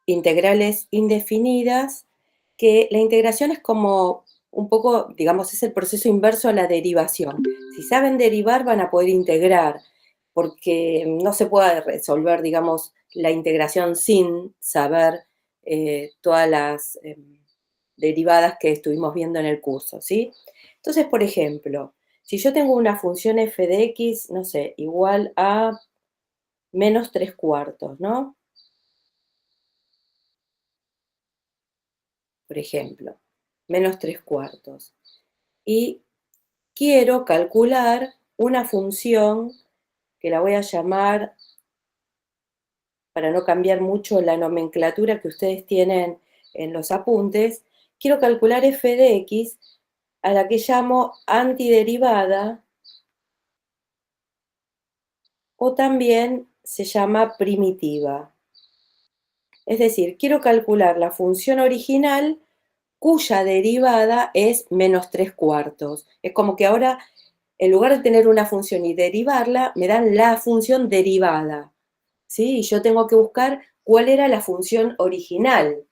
integrales indefinidas, que la integración es como un poco, digamos, es el proceso inverso a la derivación. Si saben derivar, van a poder integrar, porque no se puede resolver, digamos, la integración sin saber todas las derivadas que estuvimos viendo en el curso, ¿sí? Entonces, por ejemplo, si yo tengo una función f de x, no sé, igual a menos 3 cuartos, ¿no? Por ejemplo, menos 3 cuartos. Y quiero calcular una función que la voy a llamar, para no cambiar mucho la nomenclatura que ustedes tienen en los apuntes, quiero calcular f de x, a la que llamo antiderivada, o también se llama primitiva. Es decir, quiero calcular la función original cuya derivada es menos 3 cuartos. Es como que ahora, en lugar de tener una función y derivarla, me dan la función derivada, ¿sí? Y yo tengo que buscar cuál era la función original.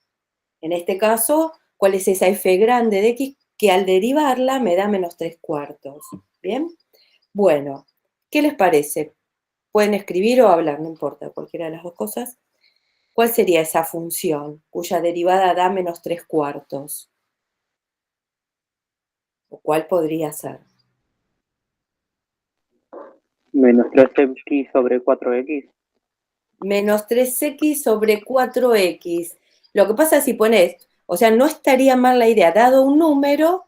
En este caso, cuál es esa f grande de x que al derivarla me da menos 3 cuartos. ¿Bien? Bueno, ¿qué les parece? Pueden escribir o hablar, no importa, cualquiera de las dos cosas. ¿Cuál sería esa función cuya derivada da menos 3 cuartos? ¿O cuál podría ser? Menos 3x sobre 4x. Menos 3x sobre 4x. Lo que pasa es si pones, o sea, no estaría mal la idea, dado un número,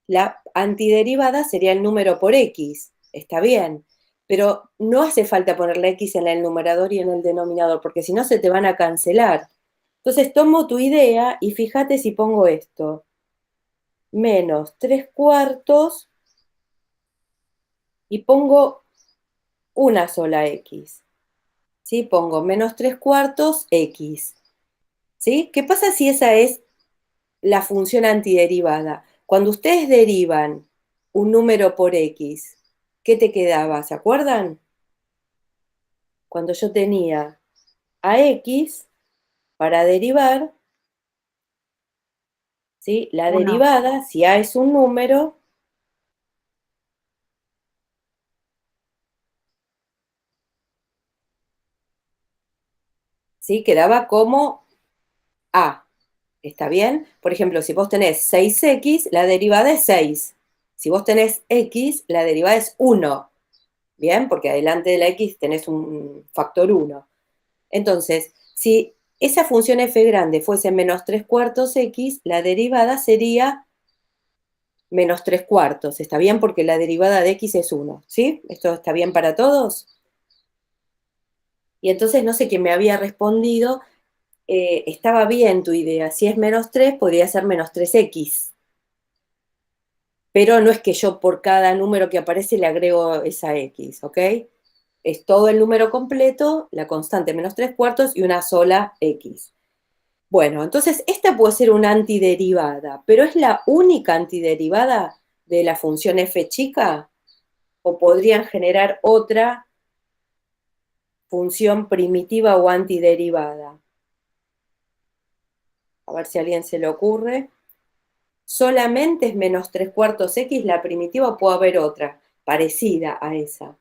la antiderivada sería el número por x, está bien, pero no hace falta poner la x en el numerador y en el denominador, porque si no se te van a cancelar. Entonces tomo tu idea y fíjate si pongo esto, menos 3 cuartos, y pongo una sola x, ¿sí? Pongo menos 3 cuartos x, ¿sí? ¿Qué pasa si esa es la función antiderivada? Cuando ustedes derivan un número por x, ¿qué te quedaba? ¿Se acuerdan? Cuando yo tenía a x para derivar, ¿sí? La Uno. derivada, si a es un número, ¿sí? Quedaba como a. ¿Está bien? Por ejemplo, si vos tenés 6x, la derivada es 6. Si vos tenés x, la derivada es 1. ¿Bien? Porque adelante de la x tenés un factor 1. Entonces, si esa función f grande fuese menos 3 cuartos x, la derivada sería menos 3 cuartos. ¿Está bien? Porque la derivada de x es 1. ¿Sí? ¿Esto está bien para todos? Y entonces no sé quién me había respondido, estaba bien tu idea. Si es menos 3, podría ser menos 3x. Pero no es que yo por cada número que aparece le agrego esa x, ¿ok? Es todo el número completo, la constante menos 3 cuartos y una sola x. Bueno, entonces esta puede ser una antiderivada, pero ¿es la única antiderivada de la función f chica? ¿O podrían generar otra función primitiva o antiderivada? A ver si a alguien se le ocurre. ¿Solamente es menos 3 cuartos x la primitiva o puede haber otra parecida a esa?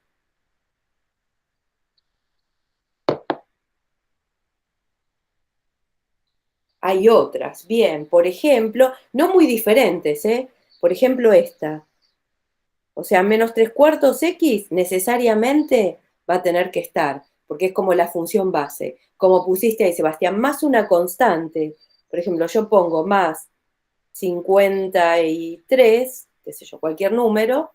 Hay otras, bien, por ejemplo, no muy diferentes, ¿eh? Por ejemplo, esta. O sea, menos 3 cuartos x necesariamente va a tener que estar, porque es como la función base. Como pusiste ahí, Sebastián, más una constante. Por ejemplo, yo pongo más 53, qué sé yo, cualquier número,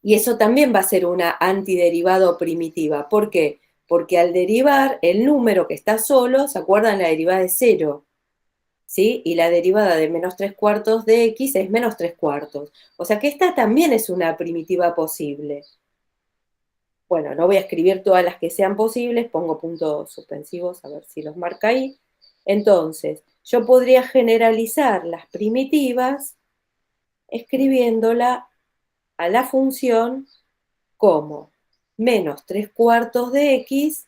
y eso también va a ser una antiderivada primitiva. ¿Por qué? Porque al derivar el número que está solo, ¿se acuerdan? La derivada de cero. ¿Sí? Y la derivada de menos 3 cuartos de x es menos 3 cuartos. O sea que esta también es una primitiva posible. Bueno, no voy a escribir todas las que sean posibles, pongo puntos suspensivos a ver si los marca ahí. Entonces, yo podría generalizar las primitivas escribiéndola a la función como menos 3 cuartos de x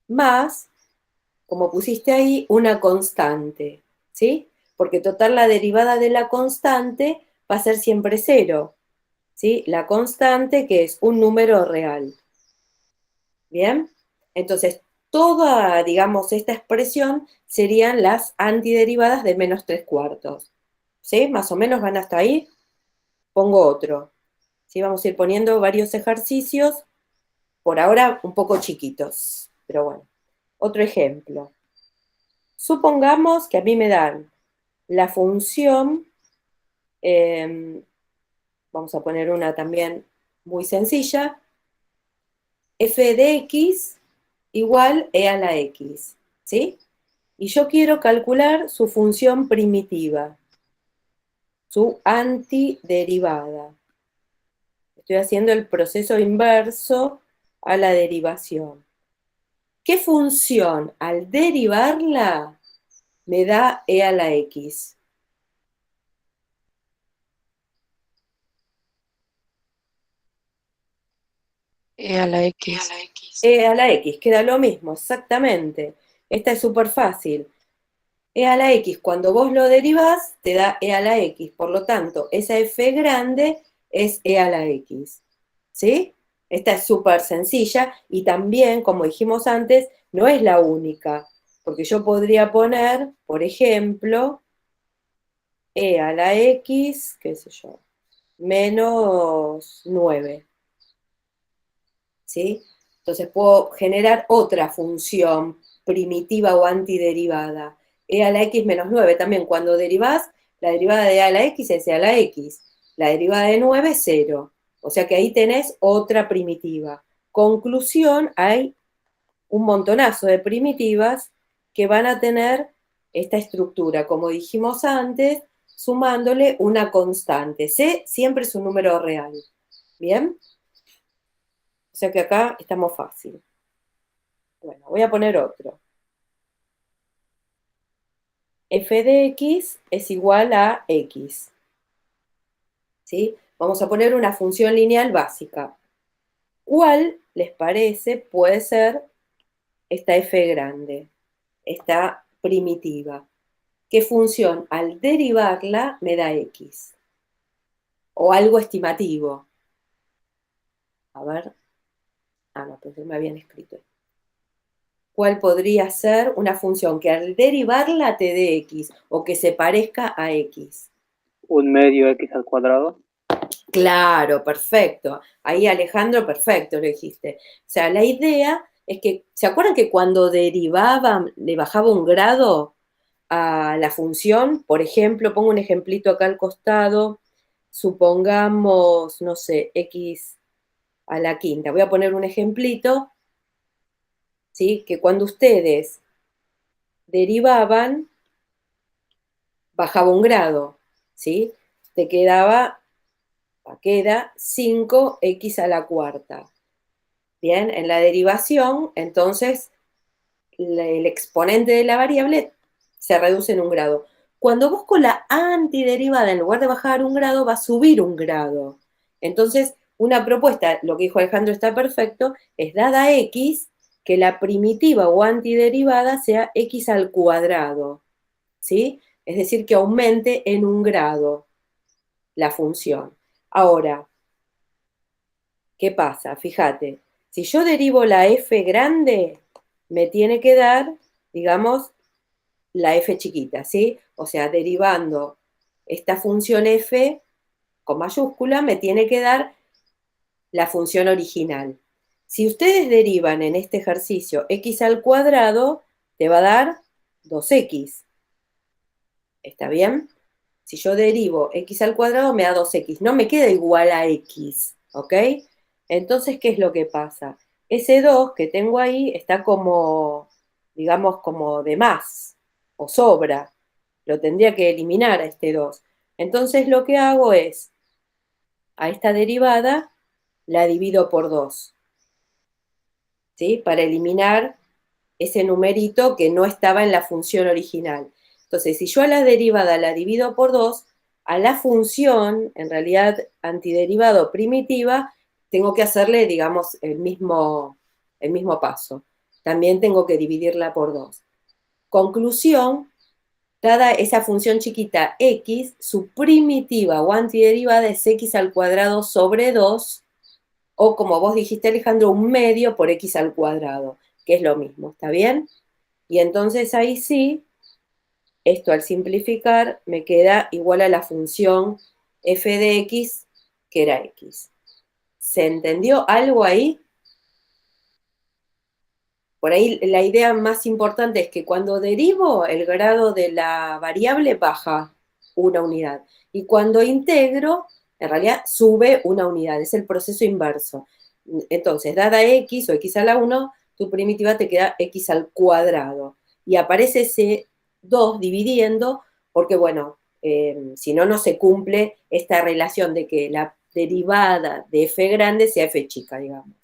más, como pusiste ahí, una constante, ¿sí? Porque total la derivada de la constante va a ser siempre cero, ¿sí? La constante que es un número real. ¿Bien? Entonces, toda, digamos, esta expresión serían las antiderivadas de menos 3 cuartos. ¿Sí? Más o menos van hasta ahí. Pongo otro. ¿Sí? Vamos a ir poniendo varios ejercicios, por ahora un poco chiquitos, pero bueno. Otro ejemplo. Supongamos que a mí me dan la función, eh, vamos a poner una también muy sencilla, f de x igual e a la x, ¿sí? Y yo quiero calcular su función primitiva, su antiderivada. Estoy haciendo el proceso inverso a la derivación. ¿Qué función al derivarla me da e a la x? A la X. E a la x, queda lo mismo, exactamente. Esta es súper fácil. E a la x, cuando vos lo derivás, te da e a la x. Por lo tanto, esa f grande es e a la x. ¿Sí? Esta es súper sencilla y también, como dijimos antes, no es la única. Porque yo podría poner, por ejemplo, e a la x, qué sé yo, menos 9. ¿Sí? Entonces puedo generar otra función primitiva o antiderivada. E a la x menos 9 también, cuando derivás, la derivada de e a la x es e a la x. La derivada de 9 es 0. O sea que ahí tenés otra primitiva. Conclusión, hay un montonazo de primitivas que van a tener esta estructura, como dijimos antes, sumándole una constante. C siempre es un número real. ¿Bien? O sea que acá estamos fácil. Bueno, voy a poner otro. F de x es igual a x. ¿Sí? Vamos a poner una función lineal básica. ¿Cuál les parece puede ser esta f grande, esta primitiva? ¿Qué función al derivarla me da x? O algo estimativo. A ver. Ah, no, pues me habían escrito. ¿Cuál podría ser una función que al derivarla te dé x o que se parezca a x? Un medio x al cuadrado. Claro, perfecto. Ahí Alejandro, perfecto, lo dijiste. O sea, la idea es que, ¿se acuerdan que cuando derivaban, le bajaba un grado a la función? Por ejemplo, pongo un ejemplito acá al costado, supongamos, no sé, x a la quinta. Voy a poner un ejemplito, ¿sí? Que cuando ustedes derivaban, bajaba un grado, ¿sí? Te queda 5x a la cuarta. Bien, en la derivación, entonces, el exponente de la variable se reduce en un grado. Cuando vos con la antiderivada, en lugar de bajar un grado, va a subir un grado. Entonces, una propuesta, lo que dijo Alejandro está perfecto, es dada x, que la primitiva o antiderivada sea x al cuadrado. ¿Sí? Es decir, que aumente en un grado la función. Ahora, ¿qué pasa? Fíjate, si yo derivo la f grande, me tiene que dar, digamos, la f chiquita, ¿sí? O sea, derivando esta función f con mayúscula, me tiene que dar la función original. Si ustedes derivan en este ejercicio x al cuadrado, te va a dar 2x. ¿Está bien? Si yo derivo x al cuadrado, me da 2x. No me queda igual a x, ¿ok? Entonces, ¿qué es lo que pasa? Ese 2 que tengo ahí está como, digamos, como de más o sobra. Lo tendría que eliminar a este 2. Entonces, lo que hago es, a esta derivada la divido por 2, ¿sí? Para eliminar ese numerito que no estaba en la función original. Entonces, si yo a la derivada la divido por 2, a la función, en realidad antiderivado primitiva, tengo que hacerle, digamos, el mismo paso. también tengo que dividirla por 2. Conclusión, dada esa función chiquita x, su primitiva o antiderivada es x al cuadrado sobre 2, o como vos dijiste, Alejandro, un medio por x al cuadrado, que es lo mismo, ¿está bien? Y entonces ahí sí, esto al simplificar me queda igual a la función f de x, que era x. ¿Se entendió algo ahí? Por ahí la idea más importante es que cuando derivo, el grado de la variable baja una unidad. Y cuando integro, en realidad sube una unidad. Es el proceso inverso. Entonces, dada x o x a la 1, tu primitiva te queda x al cuadrado. Y aparece ese 2 dividiendo, porque bueno, si no, no se cumple esta relación de que la derivada de f grande sea f chica, digamos.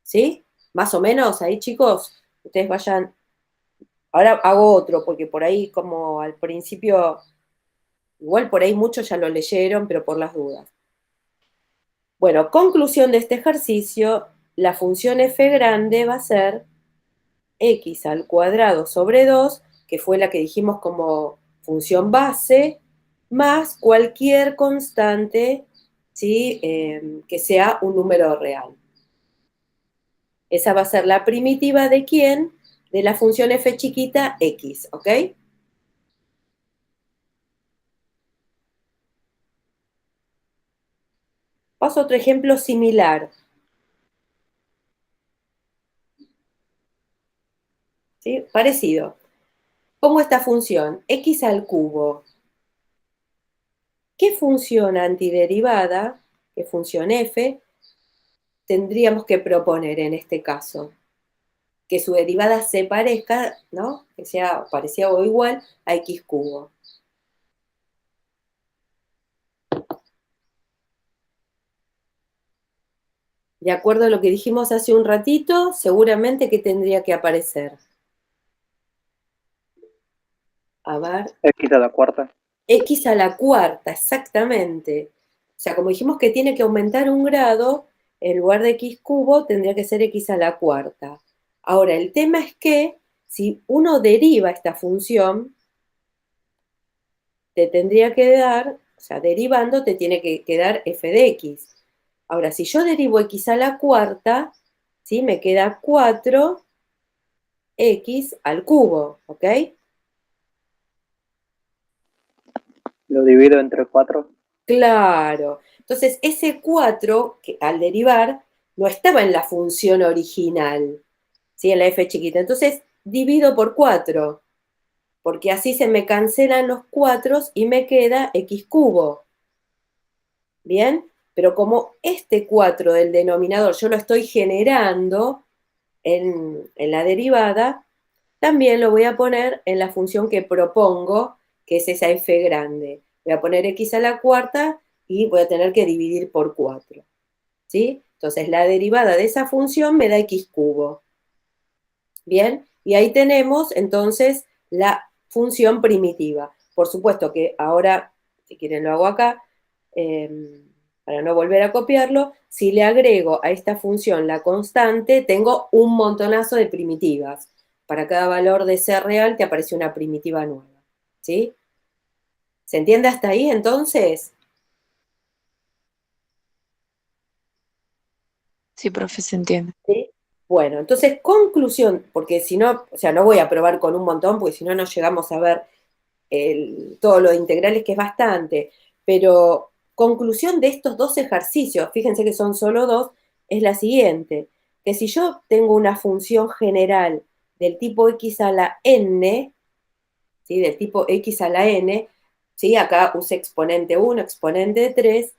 ¿Sí? Más o menos, ahí chicos, ustedes vayan. Ahora hago otro, porque por ahí como al principio, igual por ahí muchos ya lo leyeron, pero por las dudas. Bueno, conclusión de este ejercicio, la función f grande va a ser x al cuadrado sobre 2, que fue la que dijimos como función base, más cualquier constante, ¿sí? Que sea un número real. Esa va a ser la primitiva de quién, de la función f chiquita x, ¿ok? Paso a otro ejemplo similar. ¿Sí? Parecido. Pongo esta función, x al cubo. ¿Qué función antiderivada, qué función f, tendríamos que proponer en este caso? Que su derivada se parezca, ¿no? Que sea parecida o igual a x cubo. De acuerdo a lo que dijimos hace un ratito, seguramente que tendría que aparecer. A ver. X a la cuarta. X a la cuarta, exactamente. O sea, como dijimos que tiene que aumentar un grado, en lugar de x cubo tendría que ser x a la cuarta. Ahora, el tema es que si uno deriva esta función, te tendría que dar, o sea, derivando te tiene que quedar f de x. Ahora, si yo derivo x a la cuarta, ¿sí? Me queda 4x al cubo, ¿ok? Lo divido entre 4. Claro. Entonces, ese 4, que al derivar, no estaba en la función original, ¿sí? En la f chiquita. Entonces, divido por 4, porque así se me cancelan los 4 y me queda x cubo. ¿Bien? Pero como este 4 del denominador yo lo estoy generando en la derivada, también lo voy a poner en la función que propongo, que es esa f grande. Voy a poner x a la cuarta y voy a tener que dividir por 4. ¿Sí? Entonces, la derivada de esa función me da x cubo. ¿Bien? Y ahí tenemos, entonces, la función primitiva. Por supuesto que ahora, si quieren lo hago acá, para no volver a copiarlo, si le agrego a esta función la constante, tengo un montonazo de primitivas. Para cada valor de C real te aparece una primitiva nueva. ¿Sí? ¿Se entiende hasta ahí entonces? Sí, profe, se entiende. ¿Sí? Bueno, entonces conclusión, porque si no, o sea, no voy a probar con un montón, porque si no, no llegamos a ver todo lo de integrales, que es bastante, pero conclusión de estos dos ejercicios, fíjense que son solo dos, es la siguiente, que si yo tengo una función general del tipo x a la n, ¿sí? Del tipo x a la n, ¿sí? Acá use exponente 1, exponente 3,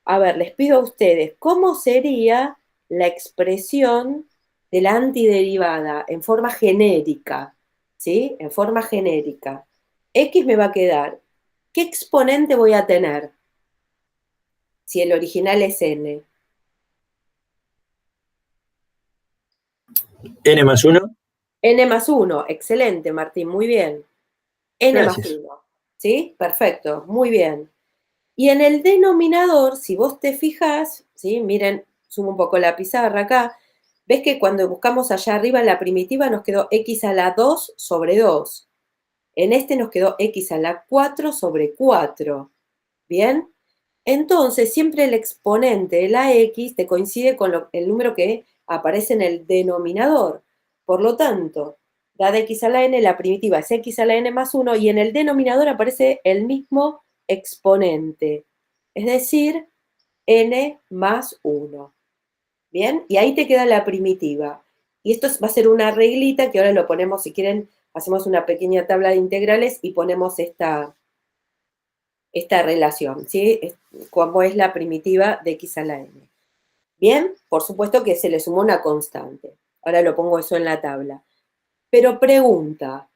a ver, les pido a ustedes, ¿cómo sería la expresión de la antiderivada en forma genérica? ¿Sí? En forma genérica. X me va a quedar. ¿Qué exponente voy a tener? Si el original es n. N más 1. N más 1. Excelente, Martín, muy bien. N más Gracias. 1. ¿Sí? Perfecto, muy bien. Y en el denominador, si vos te fijás, ¿sí? Miren, sumo un poco la pizarra acá, ¿Ves que cuando buscamos allá arriba en la primitiva nos quedó x a la 2 sobre 2? En este nos quedó x a la 4 sobre 4. ¿Bien? Entonces, siempre el exponente de la x te coincide con el número que aparece en el denominador. Por lo tanto, dada x a la n, la primitiva es x a la n más 1 y en el denominador aparece el mismo exponente, es decir, n más 1. ¿Bien? Y ahí te queda la primitiva. Y esto va a ser una reglita que ahora lo ponemos, si quieren, hacemos una pequeña tabla de integrales y ponemos esta relación, ¿sí? Como es la primitiva de x a la n. Bien, por supuesto que se le sumó una constante. Ahora lo pongo eso en la tabla. Pero pregunta,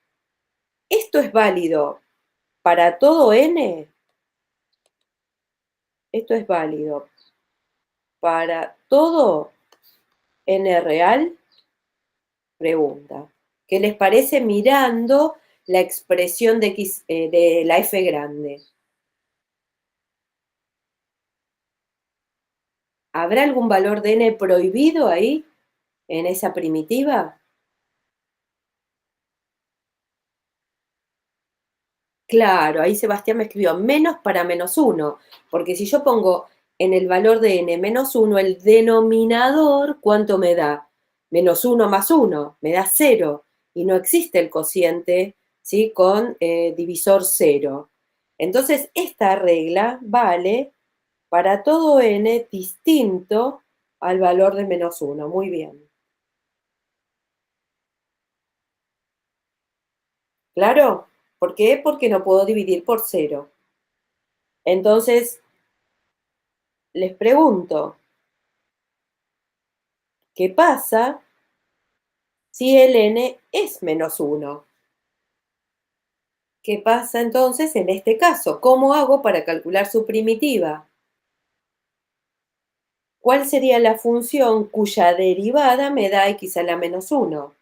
¿esto es válido para todo n? ¿Esto es válido para todo n real? Pregunta. ¿Qué les parece mirando la expresión de x, de la f grande? ¿Habrá algún valor de n prohibido ahí, en esa primitiva? Claro, ahí Sebastián me escribió menos para menos 1, porque si yo pongo en el valor de n menos 1, el denominador, ¿cuánto me da? Menos 1 más 1, me da 0, y no existe el cociente, ¿sí? Con divisor 0. Entonces, esta regla vale para todo n distinto al valor de menos 1. Muy bien. ¿Claro? ¿Por qué? Porque no puedo dividir por 0. Entonces, les pregunto, ¿qué pasa si el n es menos 1? ¿Qué pasa entonces en este caso? ¿Cómo hago para calcular su primitiva? ¿Cuál sería la función cuya derivada me da x a la menos 1?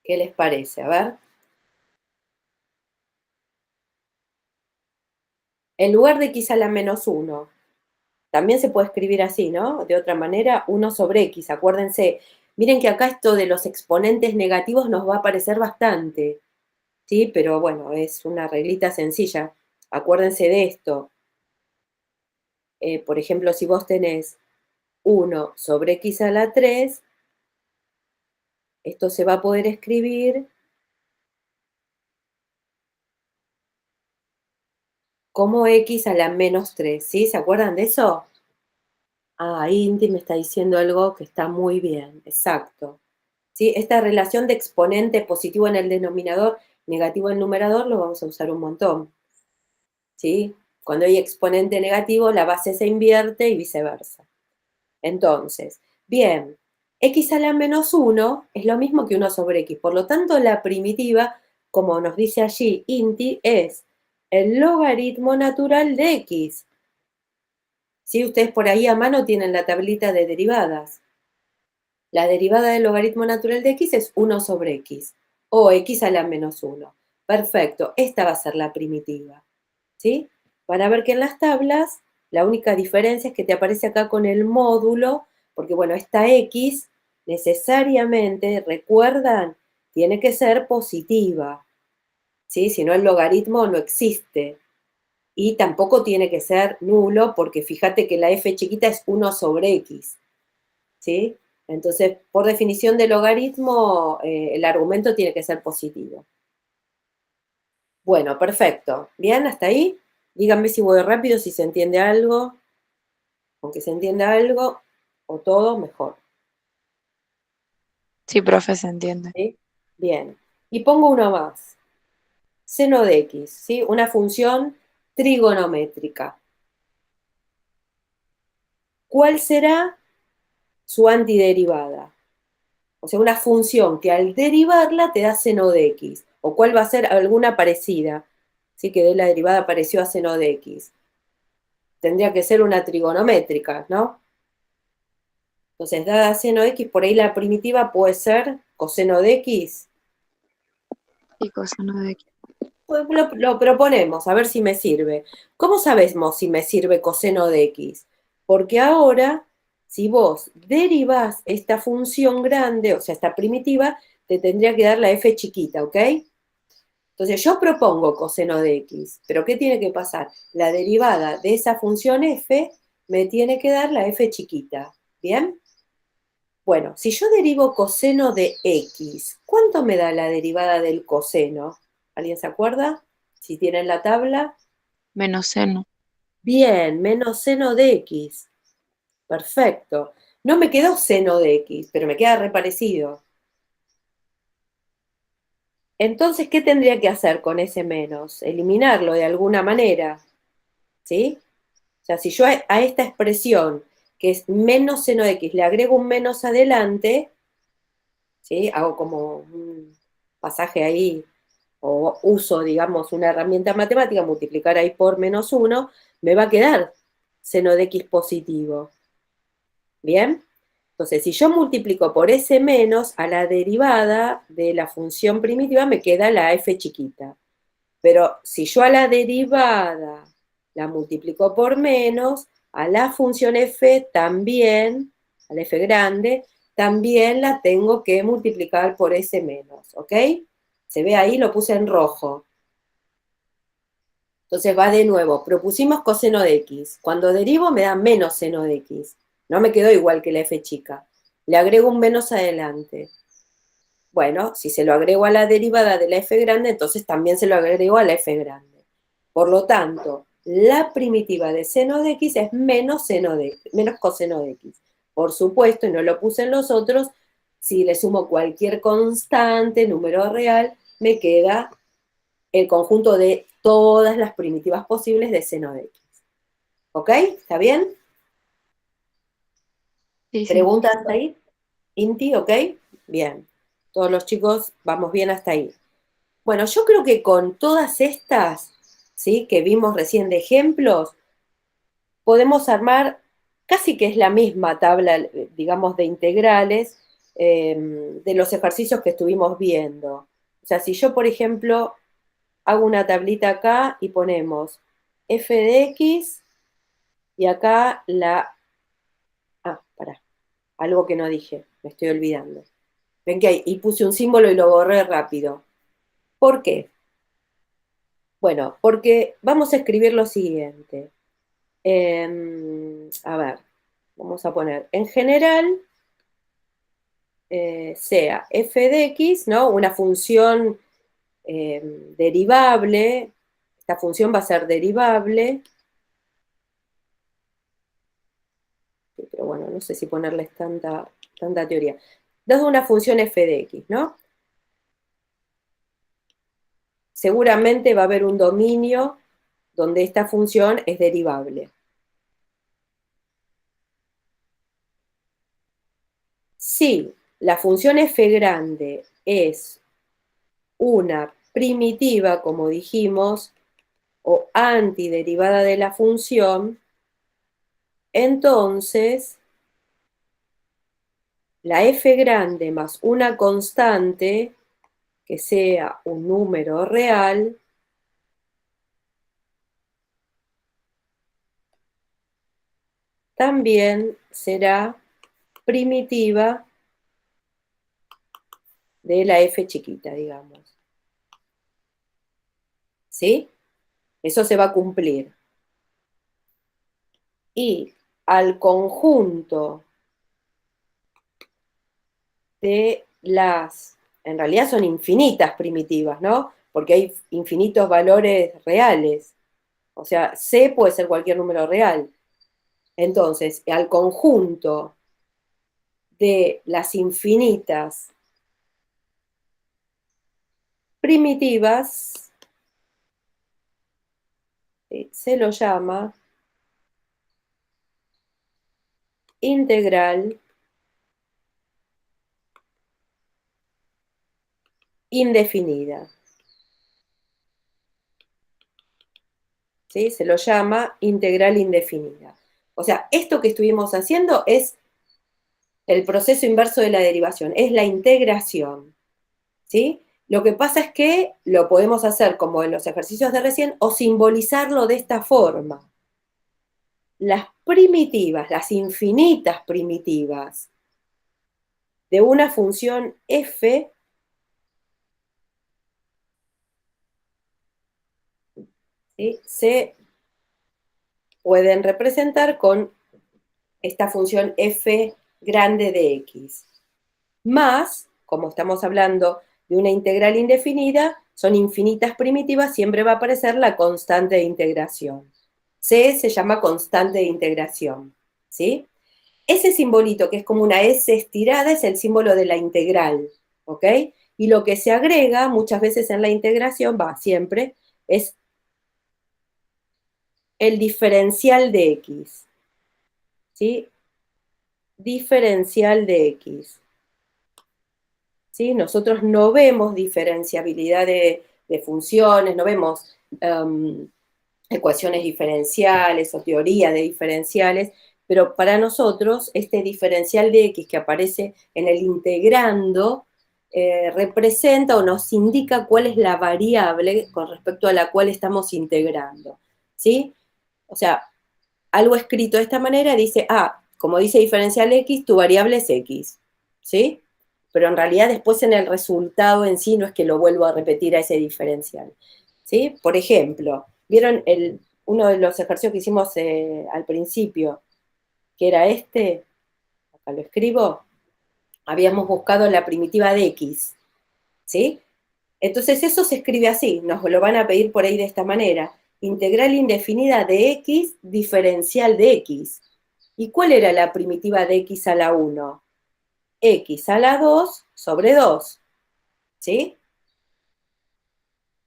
¿Qué les parece? A ver. En lugar de x a la menos 1, también se puede escribir así, ¿no? De otra manera, 1 sobre x. Acuérdense, miren que acá esto de los exponentes negativos nos va a parecer bastante, ¿sí? Pero bueno, es una reglita sencilla. Acuérdense de esto. Por ejemplo, si vos tenés 1 sobre x a la 3, esto se va a poder escribir como x a la menos 3, ¿sí? ¿Se acuerdan de eso? Ah, Inti me está diciendo algo que está muy bien, exacto. ¿Sí? Esta relación de exponente positivo en el denominador, negativo en el numerador, lo vamos a usar un montón. ¿Sí? Cuando hay exponente negativo, la base se invierte y viceversa. Entonces, bien, x a la menos 1 es lo mismo que 1 sobre x. Por lo tanto, la primitiva, como nos dice allí Inti, es el logaritmo natural de x. ¿Sí? Ustedes por ahí a mano tienen la tablita de derivadas. La derivada del logaritmo natural de x es 1 sobre x, o x a la menos 1. Perfecto, esta va a ser la primitiva. ¿Sí? Van a ver que en las tablas la única diferencia es que te aparece acá con el módulo, porque bueno, esta x necesariamente, recuerdan, tiene que ser positiva. ¿Sí? Si no, el logaritmo no existe. Y tampoco tiene que ser nulo, porque fíjate que la f chiquita es 1 sobre x. ¿Sí? Entonces, por definición de logaritmo, el argumento tiene que ser positivo. Bueno, perfecto. ¿Bien? ¿Hasta ahí? Díganme si voy rápido, si se entiende algo. Aunque se entienda algo, o todo, mejor. Sí, profe, se entiende. ¿Sí? Bien. Y pongo uno más. Seno de x, ¿sí? Una función trigonométrica. ¿Cuál será su antiderivada? O sea, una función que al derivarla te da seno de x. ¿O cuál va a ser alguna parecida? Sí, que de la derivada pareció a seno de x. Tendría que ser una trigonométrica, ¿no? Entonces, dada seno de x, por ahí la primitiva puede ser coseno de x. Y coseno de x. Pues lo proponemos, a ver si me sirve. ¿Cómo sabemos si me sirve coseno de x? Porque ahora, si vos derivás esta función grande, o sea, esta primitiva, te tendría que dar la f chiquita, ¿ok? Entonces yo propongo coseno de x, pero ¿qué tiene que pasar? La derivada de esa función f me tiene que dar la f chiquita, ¿bien? Bueno, si yo derivo coseno de x, ¿cuánto me da la derivada del coseno? ¿Alguien se acuerda? Si tienen la tabla. Menos seno. Bien, menos seno de x. Perfecto. No me quedó seno de x, pero me queda reparecido. Entonces, ¿qué tendría que hacer con ese menos? Eliminarlo de alguna manera, ¿sí? O sea, si yo a esta expresión, que es menos seno de x, le agrego un menos adelante, ¿sí? Hago como un pasaje ahí, o uso, digamos, una herramienta matemática, multiplicar ahí por menos uno, me va a quedar seno de x positivo. ¿Bien? Entonces, si yo multiplico por ese menos, a la derivada de la función primitiva me queda la f chiquita. Pero si yo a la derivada la multiplico por menos, a la función f también, a la f grande, también la tengo que multiplicar por ese menos, ¿ok? Se ve ahí, lo puse en rojo. Entonces va de nuevo, propusimos coseno de x. Cuando derivo me da menos seno de x. No me quedó igual que la f chica. Le agrego un menos adelante. Bueno, si se lo agrego a la derivada de la f grande, entonces también se lo agrego a la f grande. Por lo tanto, la primitiva de seno de x es menos, menos coseno de x. Por supuesto, y no lo puse en los otros, si le sumo cualquier constante, número real, me queda el conjunto de todas las primitivas posibles de seno de x. ¿Ok? ¿Está bien? Sí, sí. ¿Preguntas hasta ahí? Inti, ¿ok? Bien. Todos los chicos vamos bien hasta ahí. Bueno, yo creo que con todas estas, ¿sí? Que vimos recién de ejemplos, podemos armar casi que es la misma tabla, digamos, de integrales de los ejercicios que estuvimos viendo. O sea, si yo, por ejemplo, hago una tablita acá y ponemos f de x y acá la... Ah, pará, algo que no dije, me estoy olvidando. Ven que y puse un símbolo y lo borré rápido. ¿Por qué? Bueno, porque vamos a escribir lo siguiente. A ver, vamos a poner, en general, sea f de x, ¿no? Una función derivable, esta función va a ser derivable, pero bueno, no sé si ponerles tanta teoría. Dado una función f de x, ¿no? Seguramente va a haber un dominio donde esta función es derivable. Si la función f grande es una primitiva, como dijimos, o antiderivada de la función, entonces la f grande más una constante que sea un número real también será primitiva de la f chiquita, digamos. ¿Sí? Eso se va a cumplir. Y al conjunto de las, en realidad son infinitas primitivas, ¿no? Porque hay infinitos valores reales. O sea, C puede ser cualquier número real. Entonces, al conjunto de las infinitas primitivas, se lo llama integral indefinida. ¿Sí? Se lo llama integral indefinida. O sea, esto que estuvimos haciendo es el proceso inverso de la derivación, es la integración. ¿Sí? Lo que pasa es que lo podemos hacer como en los ejercicios de recién o simbolizarlo de esta forma. Las primitivas, las infinitas primitivas de una función f ¿sí? Se pueden representar con esta función f grande de x. Más, como estamos hablando de una integral indefinida, son infinitas primitivas, siempre va a aparecer la constante de integración. C se llama constante de integración, ¿sí? Ese simbolito, que es como una S estirada, es el símbolo de la integral, ¿ok? Y lo que se agrega muchas veces en la integración, siempre, es el diferencial de x, ¿sí? Diferencial de x. ¿Sí? Nosotros no vemos diferenciabilidad de funciones, no vemos ecuaciones diferenciales o teoría de diferenciales, pero para nosotros este diferencial de x que aparece en el integrando representa o nos indica cuál es la variable con respecto a la cual estamos integrando, ¿sí? O sea, algo escrito de esta manera dice, como dice diferencial x, tu variable es x, ¿sí? Pero en realidad después en el resultado en sí no es que lo vuelvo a repetir a ese diferencial, ¿sí? Por ejemplo, ¿vieron uno de los ejercicios que hicimos al principio, que era este? Acá lo escribo. Habíamos buscado la primitiva de x, ¿sí? Entonces eso se escribe así, nos lo van a pedir por ahí de esta manera. Integral indefinida de x, diferencial de x. ¿Y cuál era la primitiva de x a la 1? X a la 2 sobre 2, ¿sí?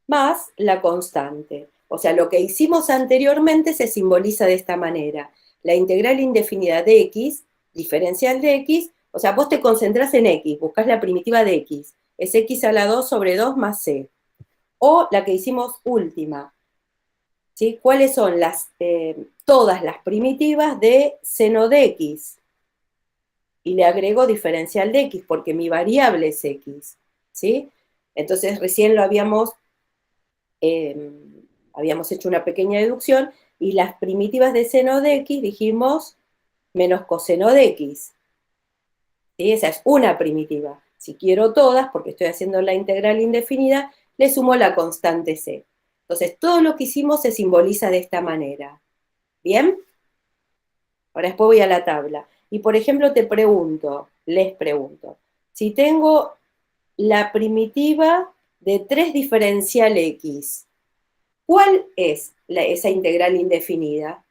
Más la constante. O sea, lo que hicimos anteriormente se simboliza de esta manera. La integral indefinida de x, diferencial de x, o sea, vos te concentrás en x, buscás la primitiva de x, es x a la 2 sobre 2 más c. O la que hicimos última, ¿sí? ¿Cuáles son todas las primitivas de seno de x? Y le agrego diferencial de x, porque mi variable es x, ¿sí? Entonces recién habíamos hecho una pequeña deducción, y las primitivas de seno de x dijimos menos coseno de x, ¿sí? Esa es una primitiva. Si quiero todas, porque estoy haciendo la integral indefinida, le sumo la constante c. Entonces, todo lo que hicimos se simboliza de esta manera. ¿Bien? Ahora después voy a la tabla. Y por ejemplo les pregunto, si tengo la primitiva de 3 diferencial x, ¿cuál es esa integral indefinida?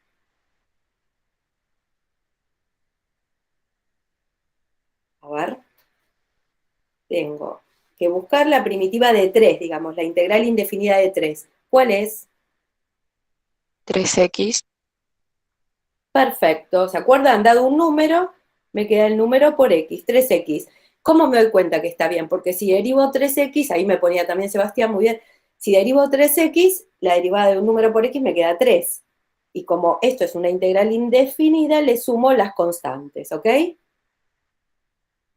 A ver, tengo que buscar la primitiva de 3, digamos, la integral indefinida de 3. ¿Cuál es? 3x. Perfecto. ¿Se acuerdan? Dado un número, me queda el número por x, 3x. ¿Cómo me doy cuenta que está bien? Porque si derivo 3x, ahí me ponía también Sebastián, muy bien. Si derivo 3x, la derivada de un número por x me queda 3. Y como esto es una integral indefinida, le sumo las constantes, ¿ok?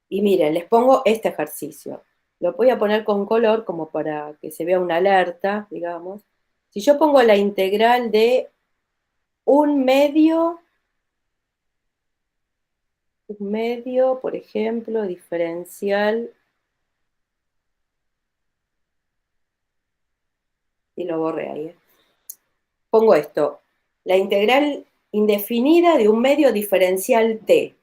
Y miren, les pongo este ejercicio. Lo voy a poner con color como para que se vea una alerta, digamos. Si yo pongo la integral de 1/2, por ejemplo, diferencial, y lo borré ahí. Pongo esto, la integral indefinida de 1/2 diferencial t.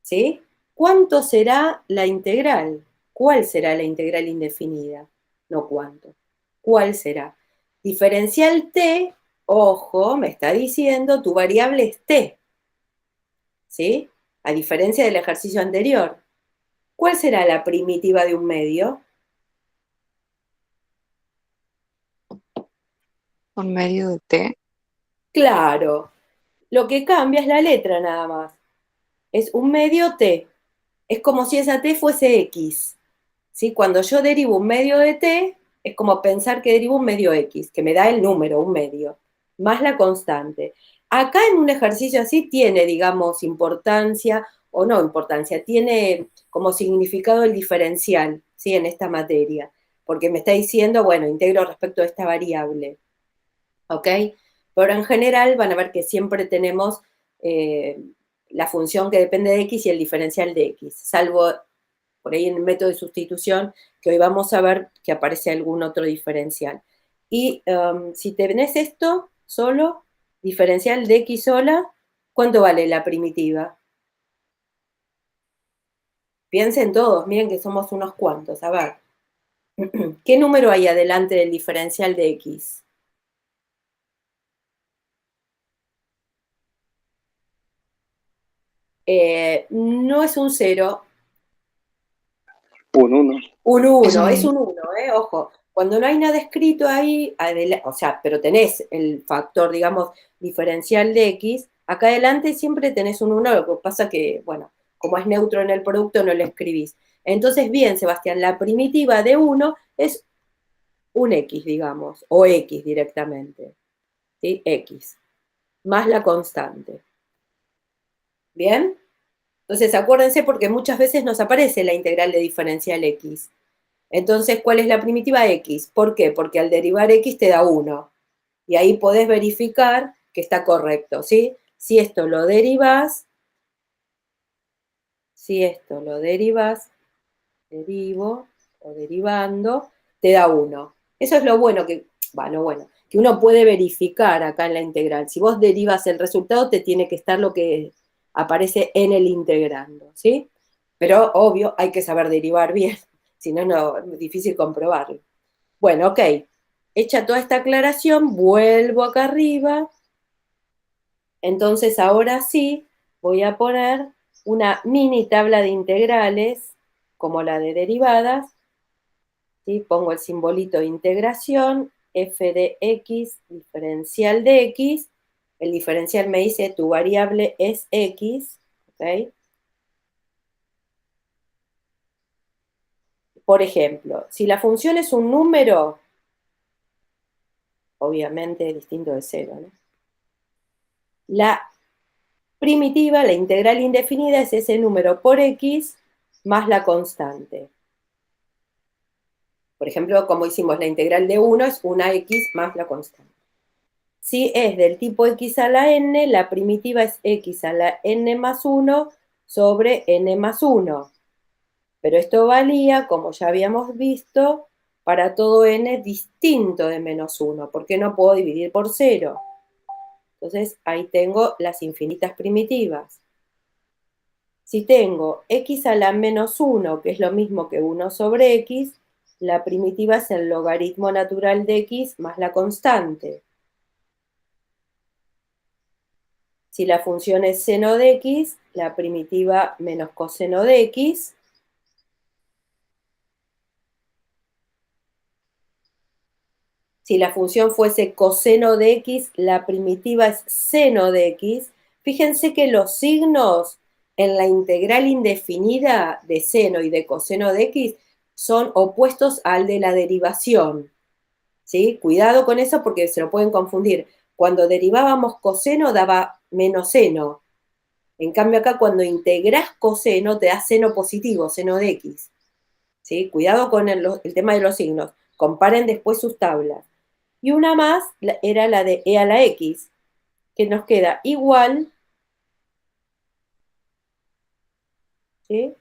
¿Sí? ¿Cuánto será la integral? ¿Cuál será la integral indefinida? No cuánto. ¿Cuál será? Diferencial t, ojo, me está diciendo tu variable es t. ¿Sí? A diferencia del ejercicio anterior. ¿Cuál será la primitiva de 1/2? Por medio de t. Claro, lo que cambia es la letra nada más. Es 1/2 t. Es como si esa t fuese x. ¿Sí? Cuando yo derivo 1/2 de t, es como pensar que derivo 1/2 x, que me da el número 1/2, más la constante. Acá en un ejercicio así tiene, digamos, importancia, o no importancia, tiene como significado el diferencial, ¿sí? En esta materia, porque me está diciendo, bueno, integro respecto a esta variable, ¿ok? Pero en general van a ver que siempre tenemos la función que depende de x y el diferencial de x, salvo por ahí en el método de sustitución, que hoy vamos a ver que aparece algún otro diferencial. Y si tenés esto solo, diferencial de x sola, ¿cuánto vale la primitiva? Piensen todos, miren que somos unos cuantos, a ver. ¿Qué número hay adelante del diferencial de x? No es un 0, Un 1. un Es 1, es un, un 1, ojo. Cuando no hay nada escrito ahí, o sea, pero tenés el factor, digamos, diferencial de x, acá adelante siempre tenés un 1, lo que pasa que, bueno, como es neutro en el producto, no lo escribís. Entonces, bien, Sebastián, la primitiva de 1 es un x, digamos, o x directamente, ¿sí? X, más la constante. ¿Bien? Entonces, acuérdense porque muchas veces nos aparece la integral de diferencial x. Entonces, ¿cuál es la primitiva x? ¿Por qué? Porque al derivar x te da 1. Y ahí podés verificar que está correcto, ¿sí? Si esto lo derivas, derivo o derivando, te da 1. Eso es lo bueno que, que uno puede verificar acá en la integral. Si vos derivas el resultado, te tiene que estar lo que aparece en el integrando, ¿sí? Pero obvio, hay que saber derivar bien, si no, no, es difícil comprobarlo. Bueno, ok. Hecha toda esta aclaración, vuelvo acá arriba. Entonces, ahora sí, voy a poner una mini tabla de integrales, como la de derivadas, ¿sí? Pongo el simbolito de integración, f de x, diferencial de x. El diferencial me dice tu variable es x, ¿ok? Por ejemplo, si la función es un número, obviamente es distinto de cero, ¿no? La primitiva, la integral indefinida, es ese número por x más la constante. Por ejemplo, como hicimos la integral de 1, es una x más la constante. Si es del tipo x a la n, la primitiva es x a la n más 1 sobre n más 1. Pero esto valía, como ya habíamos visto, para todo n distinto de menos 1, porque no puedo dividir por 0. Entonces, ahí tengo las infinitas primitivas. Si tengo x a la menos 1, que es lo mismo que 1 sobre x, la primitiva es el logaritmo natural de x más la constante. Si la función es seno de x, la primitiva menos coseno de x. Si la función fuese coseno de x, la primitiva es seno de x. Fíjense que los signos en la integral indefinida de seno y de coseno de x son opuestos al de la derivación. ¿Sí? Cuidado con eso porque se lo pueden confundir. Cuando derivábamos coseno daba menos seno. En cambio acá cuando integrás coseno te da seno positivo, seno de x. ¿Sí? Cuidado con el tema de los signos. Comparen después sus tablas. Y una más era la de e a la x, que nos queda igual, ¿sí?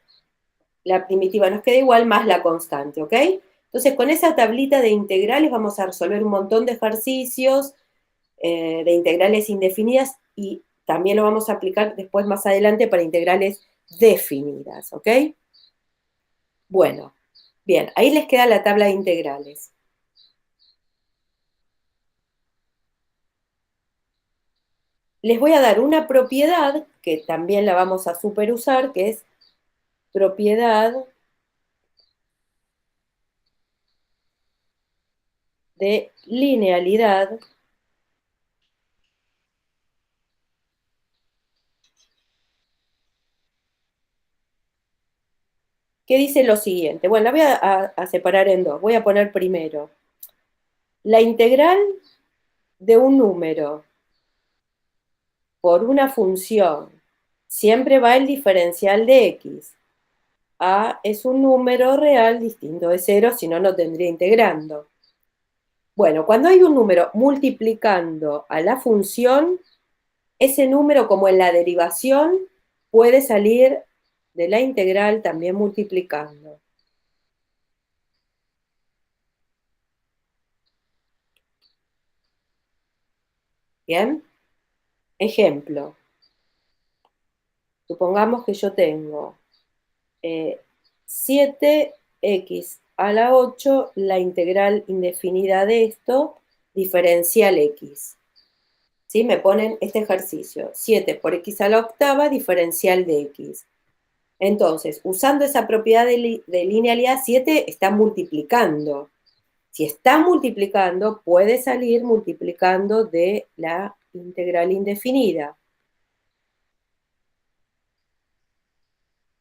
La primitiva nos queda igual más la constante, ¿ok? Entonces con esa tablita de integrales vamos a resolver un montón de ejercicios de integrales indefinidas y también lo vamos a aplicar después más adelante para integrales definidas, ¿ok? Bueno, bien, ahí les queda la tabla de integrales. Les voy a dar una propiedad, que también la vamos a superusar, que es propiedad de linealidad que dice lo siguiente. Bueno, la voy a separar en dos. Voy a poner primero la integral de un número por una función. Siempre va el diferencial de x. A es un número real distinto de cero, si no, no tendría integrando. Bueno, cuando hay un número multiplicando a la función, ese número, como en la derivación, puede salir de la integral también multiplicando. ¿Bien? Ejemplo. Supongamos que yo tengo 7x a la 8, la integral indefinida de esto, diferencial x. ¿Sí? Me ponen este ejercicio. 7 por x a la octava, diferencial de x. Entonces, usando esa propiedad de linealidad, 7 está multiplicando. Si está multiplicando, puede salir multiplicando de la integral indefinida.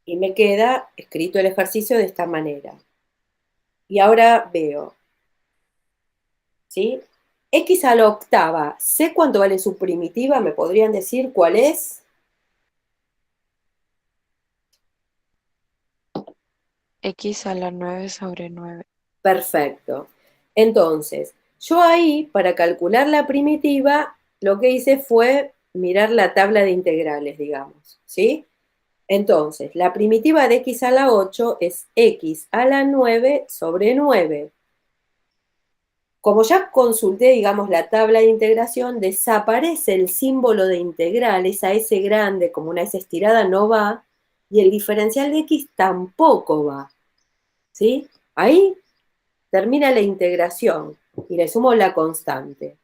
Y me queda escrito el ejercicio de esta manera. Y ahora veo, ¿sí? X a la octava, ¿sé cuánto vale su primitiva? ¿Me podrían decir cuál es? X a la 9/9. Perfecto. Entonces, yo ahí, para calcular la primitiva, lo que hice fue mirar la tabla de integrales, digamos, ¿sí? Entonces, la primitiva de x a la 8 es x a la 9 sobre 9. Como ya consulté, digamos, la tabla de integración, desaparece el símbolo de integral, esa S grande, como una S estirada, no va, y el diferencial de x tampoco va, ¿sí? Ahí termina la integración y le sumo la constante.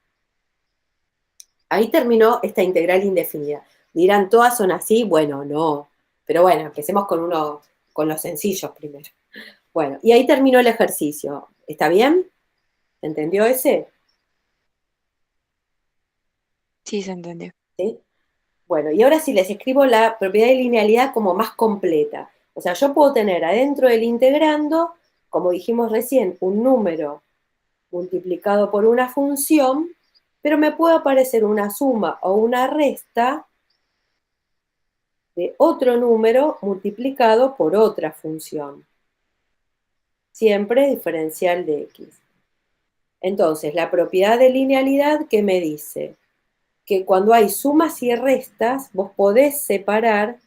Ahí terminó esta integral indefinida. Dirán, ¿todas son así? Bueno, no. Pero bueno, empecemos con los sencillos primero. Bueno, y ahí terminó el ejercicio. ¿Está bien? ¿Se entendió ese? Sí, se entendió. ¿Sí? Bueno, y ahora sí les escribo la propiedad de linealidad como más completa. O sea, yo puedo tener adentro del integrando, como dijimos recién, un número multiplicado por una función, pero me puede aparecer una suma o una resta de otro número multiplicado por otra función. Siempre diferencial de x. Entonces, la propiedad de linealidad, ¿qué me dice? Que cuando hay sumas y restas, vos podés separar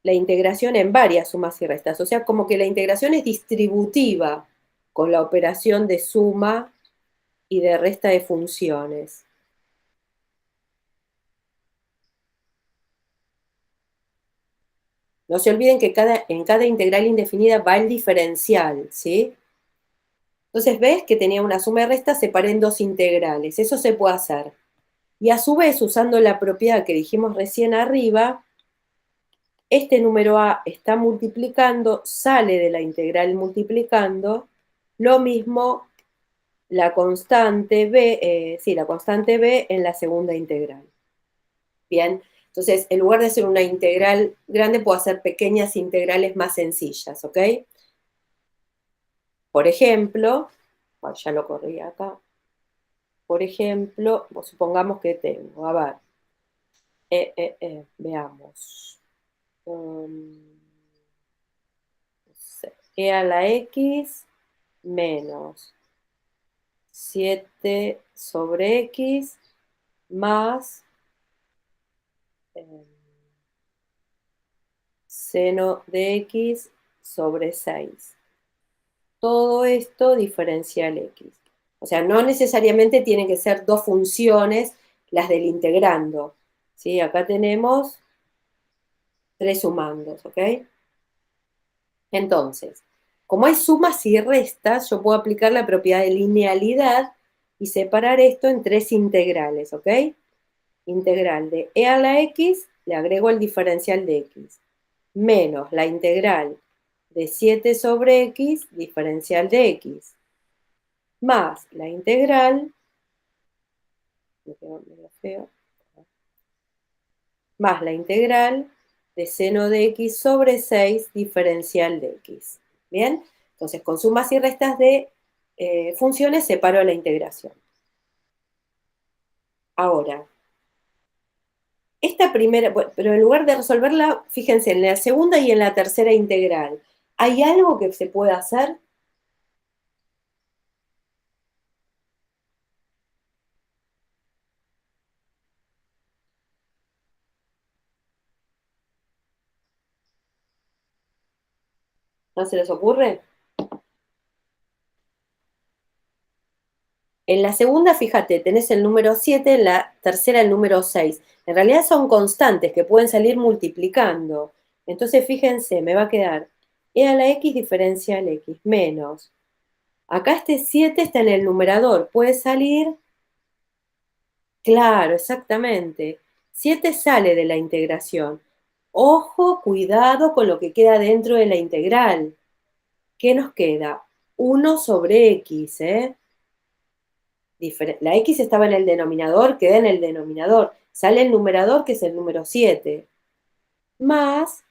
la integración en varias sumas y restas. O sea, como que la integración es distributiva con la operación de suma y de resta de funciones. No se olviden que en cada integral indefinida va el diferencial, ¿sí? Entonces, ¿ves que tenía una suma y resta? Separé en dos integrales. Eso se puede hacer. Y a su vez, usando la propiedad que dijimos recién arriba, este número A está multiplicando, sale de la integral multiplicando, lo mismo la constante B, la constante B en la segunda integral. Bien, entonces en lugar de hacer una integral grande, puedo hacer pequeñas integrales más sencillas, ¿ok? Por ejemplo, bueno, ya lo corrí acá. Por ejemplo, supongamos que tengo, a ver, veamos. No sé, e a la x menos 7 sobre x más seno de x sobre 6. Todo esto diferencial x. O sea, no necesariamente tienen que ser dos funciones las del integrando. ¿Sí? Acá tenemos tres sumandos, ¿ok? Entonces, como hay sumas y restas, yo puedo aplicar la propiedad de linealidad y separar esto en tres integrales, ¿ok? Integral de e a la x, le agrego el diferencial de x, menos la integral de 7 sobre x, diferencial de x, más la integral, me quedó medio feo, más la integral de seno de x sobre 6, diferencial de x. ¿Bien? Entonces, con sumas y restas de funciones separo la integración. Ahora, esta la primera, bueno, pero en lugar de resolverla, fíjense, en la segunda y en la tercera integral, ¿hay algo que se pueda hacer? ¿No se les ocurre? En la segunda, fíjate, tenés el número 7, en la tercera el número 6. En realidad son constantes que pueden salir multiplicando. Entonces, fíjense, me va a quedar e a la x diferencial x menos. Acá este 7 está en el numerador, puede salir, claro, exactamente. 7 sale de la integración. Ojo, cuidado con lo que queda dentro de la integral. ¿Qué nos queda? 1 sobre x, ¿eh? La x estaba en el denominador, queda en el denominador. Sale el numerador, que es el número 7. Más,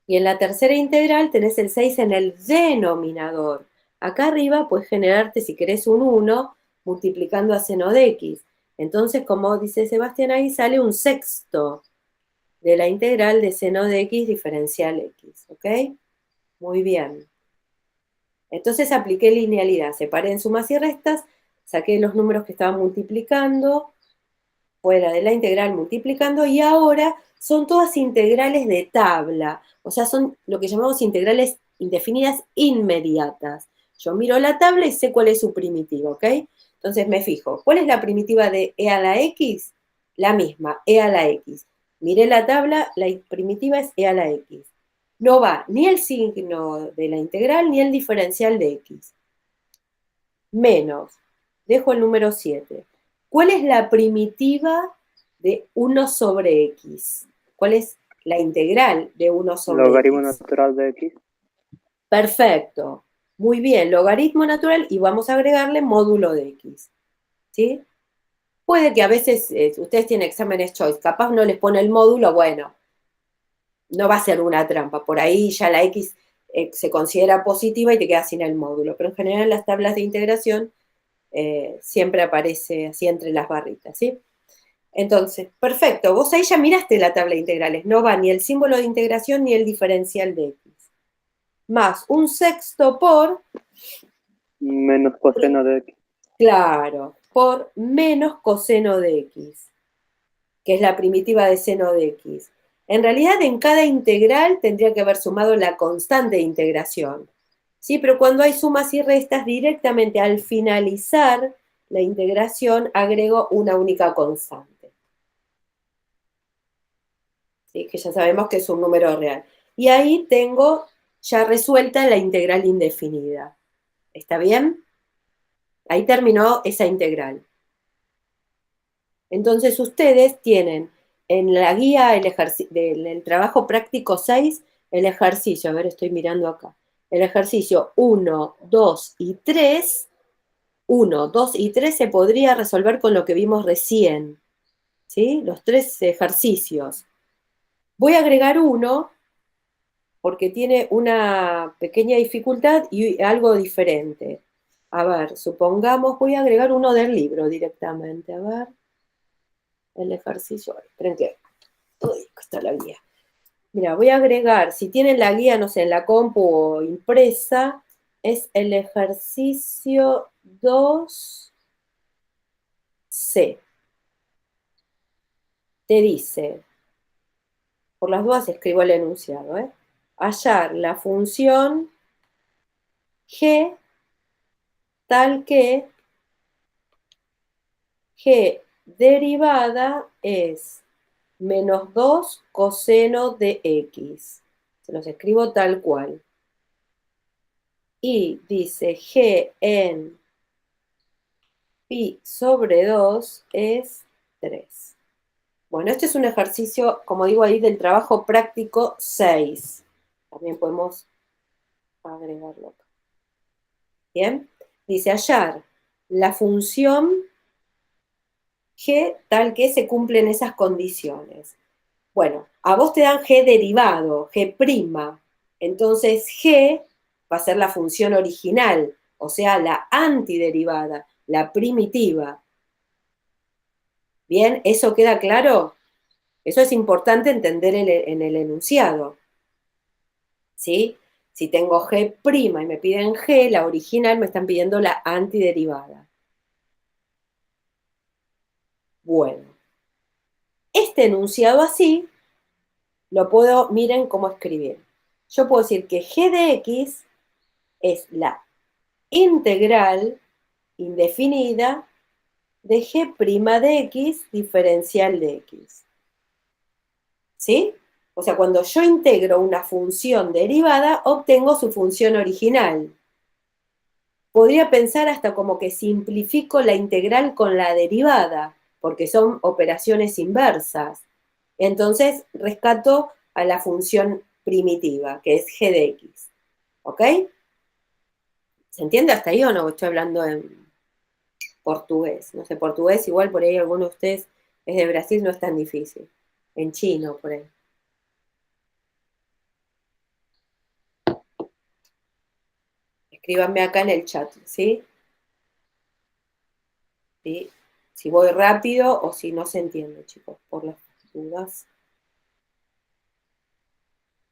y en la tercera integral tenés el 6 en el denominador. Acá arriba puedes generarte, si querés, un 1 multiplicando a seno de x. Entonces, como dice Sebastián ahí, sale un sexto de la integral de seno de x diferencial x. ¿Ok? Muy bien. Entonces apliqué linealidad, separé en sumas y restas, saqué los números que estaban multiplicando, fuera de la integral multiplicando, y ahora son todas integrales de tabla, o sea, son lo que llamamos integrales indefinidas inmediatas. Yo miro la tabla y sé cuál es su primitiva, ¿ok? Entonces me fijo, ¿cuál es la primitiva de e a la x? La misma, e a la x. Miré la tabla, la primitiva es e a la x. No va ni el signo de la integral ni el diferencial de x. Menos, dejo el número 7. ¿Cuál es la primitiva de 1 sobre x? ¿Cuál es la integral de 1 sobre Logaritmo x? natural de x. Perfecto. Muy bien, logaritmo natural y vamos a agregarle módulo de x. ¿Sí? Puede que a veces ustedes tienen exámenes choice, capaz no les pone el módulo, bueno, no va a ser una trampa. Por ahí ya la x se considera positiva y te quedas sin el módulo. Pero en general en las tablas de integración siempre aparece así entre las barritas, ¿sí? Entonces, perfecto, vos ahí ya miraste la tabla de integrales, no va ni el símbolo de integración ni el diferencial de x. Más un sexto por, Menos coseno de x. claro, por menos coseno de x, que es la primitiva de seno de x. En realidad, en cada integral tendría que haber sumado la constante de integración. ¿Sí? Pero cuando hay sumas y restas, directamente al finalizar la integración agrego una única constante. ¿Sí? Que ya sabemos que es un número real. Y ahí tengo ya resuelta la integral indefinida. ¿Está bien? Ahí terminó esa integral. Entonces ustedes tienen en la guía del trabajo práctico 6 el ejercicio, a ver, estoy mirando acá, el ejercicio 1, 2 y 3, 1, 2 y 3 se podría resolver con lo que vimos recién, ¿sí? Los 3 ejercicios. Voy a agregar uno porque tiene una pequeña dificultad y algo diferente. A ver, supongamos, voy a agregar uno del libro directamente, a ver. El ejercicio, esperen que, uy, acá está la guía. Mira, voy a agregar, si tienen la guía, no sé, en la compu o impresa, es el ejercicio 2C. Te dice, por las dudas escribo el enunciado, hallar la función g tal que g derivada es menos 2 coseno de x. Se los escribo tal cual. Y dice g en pi sobre 2 es 3. Bueno, este es un ejercicio, como digo ahí, del trabajo práctico 6. También podemos agregarlo acá. Bien, dice hallar la función g tal que se cumplen esas condiciones. Bueno, a vos te dan g derivado, g'. Entonces g va a ser la función original, o sea, la antiderivada, la primitiva. Bien, ¿eso queda claro? Eso es importante entender en el enunciado. ¿Sí? Si tengo G' y me piden G, la original me están pidiendo la antiderivada. Bueno, este enunciado así lo puedo, miren cómo escribir. Yo puedo decir que G de X es la integral indefinida de G' de X diferencial de X. ¿Sí? O sea, cuando yo integro una función derivada, obtengo su función original. Podría pensar hasta como que simplifico la integral con la derivada, porque son operaciones inversas. Entonces, rescato a la función primitiva, que es g de x. ¿Ok? ¿Se entiende hasta ahí o no? Estoy hablando en portugués. No sé, portugués igual por ahí alguno de ustedes es de Brasil, no es tan difícil. En chino, por ahí. Escríbanme acá en el chat, ¿sí? ¿Sí? Si voy rápido o si no se entiende, chicos, por las dudas.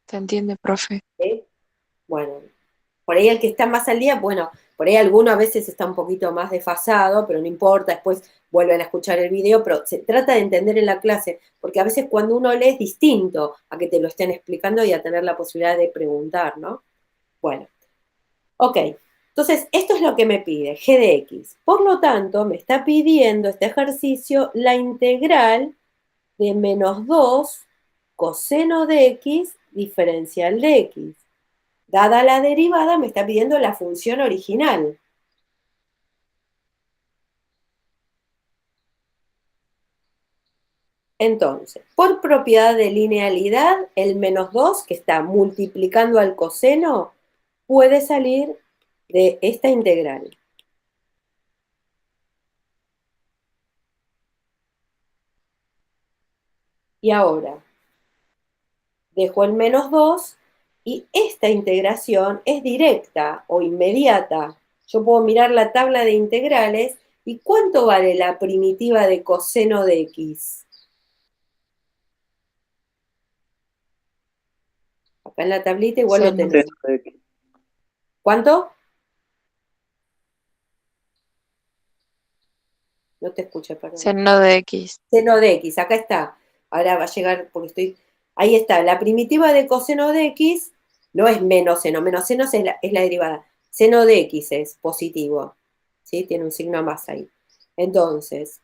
¿Se entiende, profe? ¿Sí? Bueno, por ahí el que está más al día, bueno, por ahí alguno a veces está un poquito más desfasado, pero no importa, después vuelven a escuchar el video, pero se trata de entender en la clase, porque a veces cuando uno lee es distinto a que te lo estén explicando y a tener la posibilidad de preguntar, ¿no? Bueno, ok. Entonces, esto es lo que me pide, g de x. Por lo tanto, me está pidiendo este ejercicio la integral de menos 2 coseno de x diferencial de x. Dada la derivada, me está pidiendo la función original. Entonces, por propiedad de linealidad, el menos 2, que está multiplicando al coseno, puede salir de esta integral. Y ahora, dejo el menos 2 y esta integración es directa o inmediata. Yo puedo mirar la tabla de integrales y ¿cuánto vale la primitiva de coseno de x? Acá en la tablita igual lo Seno. tenés. Seno de X. ¿Cuánto? No te escuché, perdón. Seno de X. Seno de x, acá está. Ahora va a llegar, porque estoy. Ahí está. La primitiva de coseno de x no es menos seno es la derivada. Seno de x es positivo. ¿Sí? Tiene un signo más ahí. Entonces,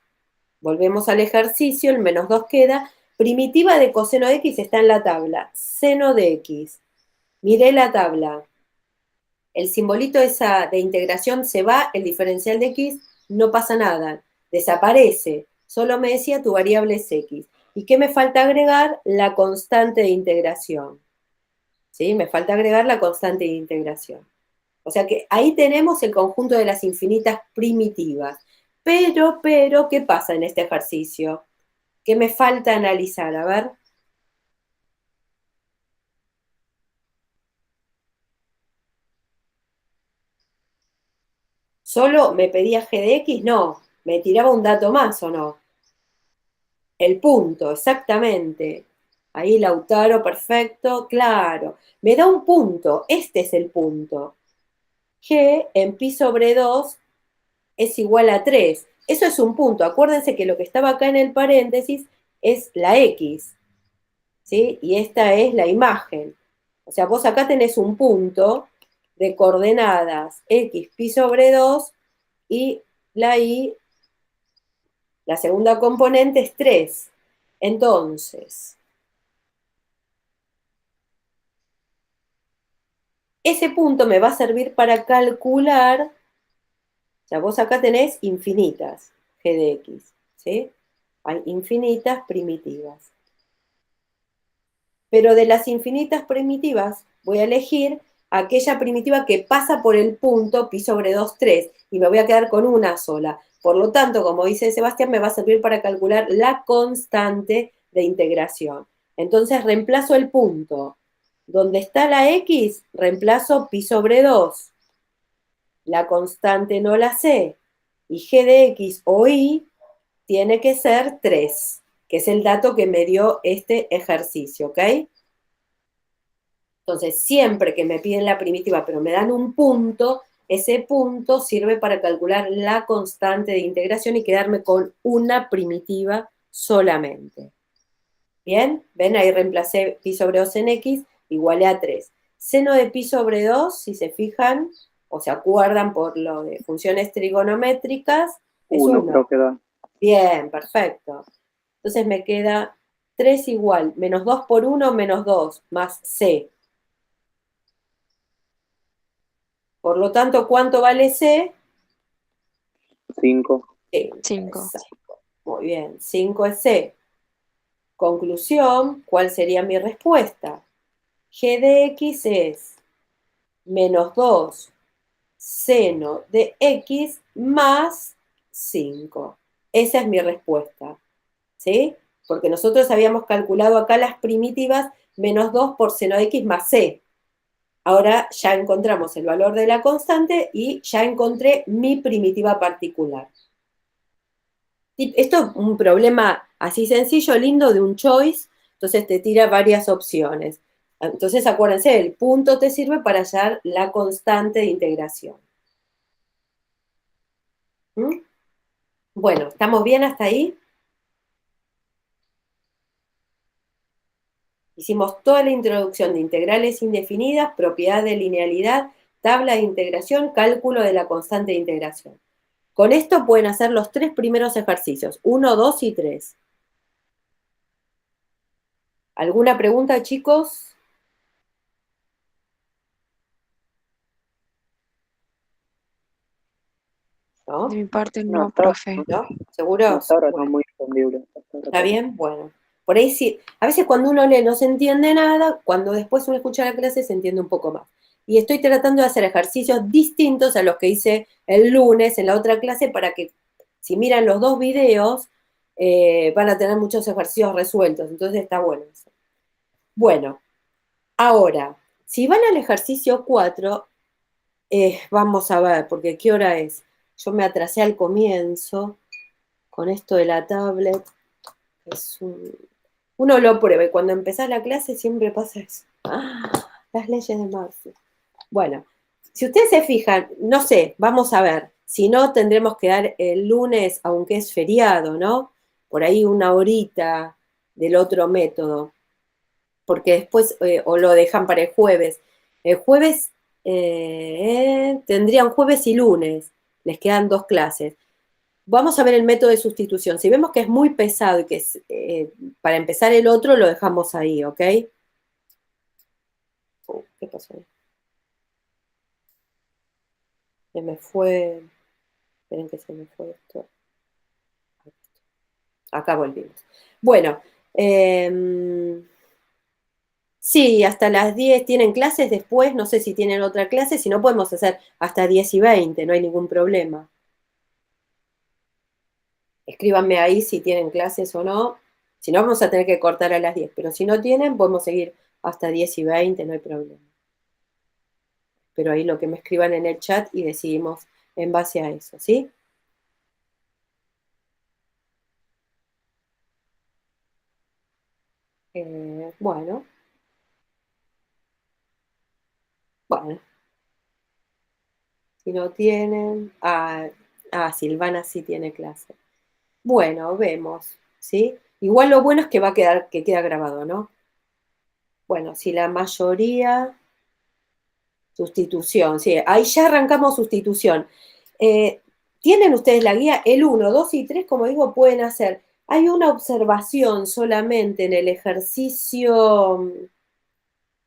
volvemos al ejercicio, el menos 2 queda. Primitiva de coseno de x está en la tabla. Seno de x. Miré la tabla. El simbolito esa de integración se va, el diferencial de x no pasa nada, desaparece. Solo me decía tu variable es x. ¿Y qué me falta agregar? La constante de integración. ¿Sí? Me falta agregar la constante de integración. O sea que ahí tenemos el conjunto de las infinitas primitivas. Pero, ¿qué pasa en este ejercicio? ¿Qué me falta analizar? A ver. ¿Solo me pedía g de x? No. ¿Me tiraba un dato más o no? El punto, exactamente. Ahí Lautaro, perfecto, claro. Me da un punto, este es el punto. G en pi sobre 2 es igual a 3. Eso es un punto. Acuérdense que lo que estaba acá en el paréntesis es la X, ¿sí? Y esta es la imagen. O sea, vos acá tenés un punto de coordenadas X pi sobre 2 y la Y, la segunda componente es 3. Entonces, ese punto me va a servir para calcular, o sea, vos acá tenés infinitas g de x, ¿sí? Hay infinitas primitivas. Pero de las infinitas primitivas voy a elegir aquella primitiva que pasa por el punto pi sobre 2, 3, y me voy a quedar con una sola. Por lo tanto, como dice Sebastián, me va a servir para calcular la constante de integración. Entonces reemplazo el punto. Donde está la x, reemplazo pi sobre 2. La constante no la sé. Y g de x o y tiene que ser 3. que es el dato que me dio este ejercicio, ¿ok? Entonces, siempre que me piden la primitiva, pero me dan un punto, ese punto sirve para calcular la constante de integración y quedarme con una primitiva solamente. ¿Bien? ¿Ven? Ahí reemplacé pi sobre 2 en x igual a 3. Seno de pi sobre 2, si se fijan o se acuerdan por lo de funciones trigonométricas, es 1 1. creo que da. Bien, perfecto. Entonces me queda 3 igual, menos 2 por 1, menos 2, más c. Por lo tanto, ¿cuánto vale c? 5. 5. Muy bien, 5 es c. Conclusión, ¿cuál sería mi respuesta? G de x es menos 2 seno de x más 5. Esa es mi respuesta, ¿sí? Porque nosotros habíamos calculado acá las primitivas menos 2 por seno de x más c. Ahora ya encontramos el valor de la constante y ya encontré mi primitiva particular. Y esto es un problema así sencillo, lindo, de un choice, entonces te tira varias opciones. Entonces acuérdense, el punto te sirve para hallar la constante de integración. ¿Mm? Bueno, ¿estamos bien hasta ahí? Hicimos toda la introducción de integrales indefinidas, propiedad de linealidad, tabla de integración, cálculo de la constante de integración. Con esto pueden hacer los 3 primeros ejercicios, 1, 2 y 3. ¿Alguna pregunta, chicos? ¿No? De mi parte No, no, profe. ¿No? ¿Seguros? hasta ahora Bueno. no muy entendible. ¿Está bien? Bueno. Por ahí sí. A veces cuando uno lee no se entiende nada, cuando después uno escucha la clase se entiende un poco más. Y estoy tratando de hacer ejercicios distintos a los que hice el lunes en la otra clase para que si miran los 2 videos van a tener muchos ejercicios resueltos. Entonces está bueno eso. Bueno, ahora, si van al ejercicio 4, vamos a ver, porque ¿qué hora es? Yo me atrasé al comienzo con esto de la tablet. Uno lo prueba y cuando empezás la clase siempre pasa eso. Las leyes de Murphy. Bueno, si ustedes se fijan, no sé, vamos a ver. Si no, tendremos que dar el lunes, aunque es feriado, ¿no? Por ahí una horita del otro método. Porque después, o lo dejan para el jueves. El jueves tendrían jueves y lunes. Les quedan 2 clases. Vamos a ver el método de sustitución. Si vemos que es muy pesado y que es, para empezar el otro, lo dejamos ahí, ¿ok? ¿Qué pasó ahí? Se me fue. Esperen que se me fue esto. Acá volvimos. Bueno, sí, hasta las 10 tienen clases después, no sé si tienen otra clase, si no podemos hacer hasta 10 y 20, no hay ningún problema. Escríbanme ahí si tienen clases o no. Si no, vamos a tener que cortar a las 10, pero si no tienen, podemos seguir hasta 10 y 20, no hay problema. Pero ahí lo que me escriban en el chat y decidimos en base a eso, ¿sí? Bueno, si no tienen, Silvana sí tiene clase. Bueno, vemos, ¿sí? Igual lo bueno es que va a quedar, que queda grabado, ¿no? Bueno, si la mayoría, sustitución, sí, ahí ya arrancamos sustitución. ¿Tienen ustedes la guía? El 1, 2 y 3, como digo, pueden hacer. Hay una observación solamente en el ejercicio,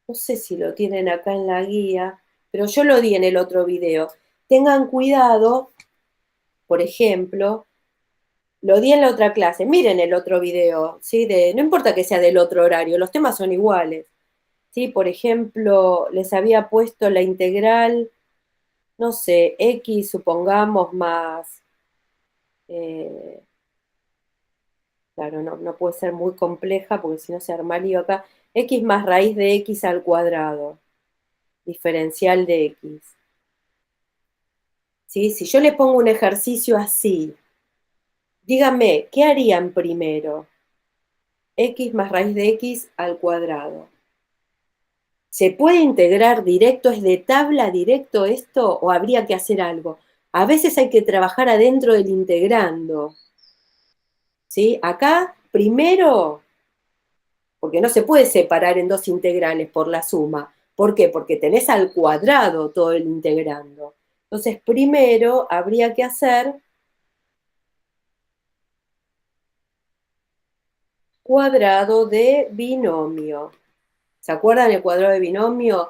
no sé si lo tienen acá en la guía, pero yo lo di en el otro video. Tengan cuidado, por ejemplo, lo di en la otra clase, miren el otro video, ¿sí? No importa que sea del otro horario, los temas son iguales. ¿Sí? Por ejemplo, les había puesto la integral, no sé, x supongamos más, eh, claro, no puede ser muy compleja porque si no se arma lío acá, x más raíz de x al cuadrado, diferencial de x. ¿Sí? Si yo le pongo un ejercicio así, díganme, ¿qué harían primero? x más raíz de x al cuadrado. ¿Se puede integrar directo? ¿Es de tabla directo esto o habría que hacer algo? A veces hay que trabajar adentro del integrando. ¿Sí? Acá, primero, porque no se puede separar en dos integrales por la suma. ¿Por qué? Porque tenés al cuadrado todo el integrando. Entonces, primero habría que hacer cuadrado de binomio. ¿Se acuerdan el cuadrado de binomio?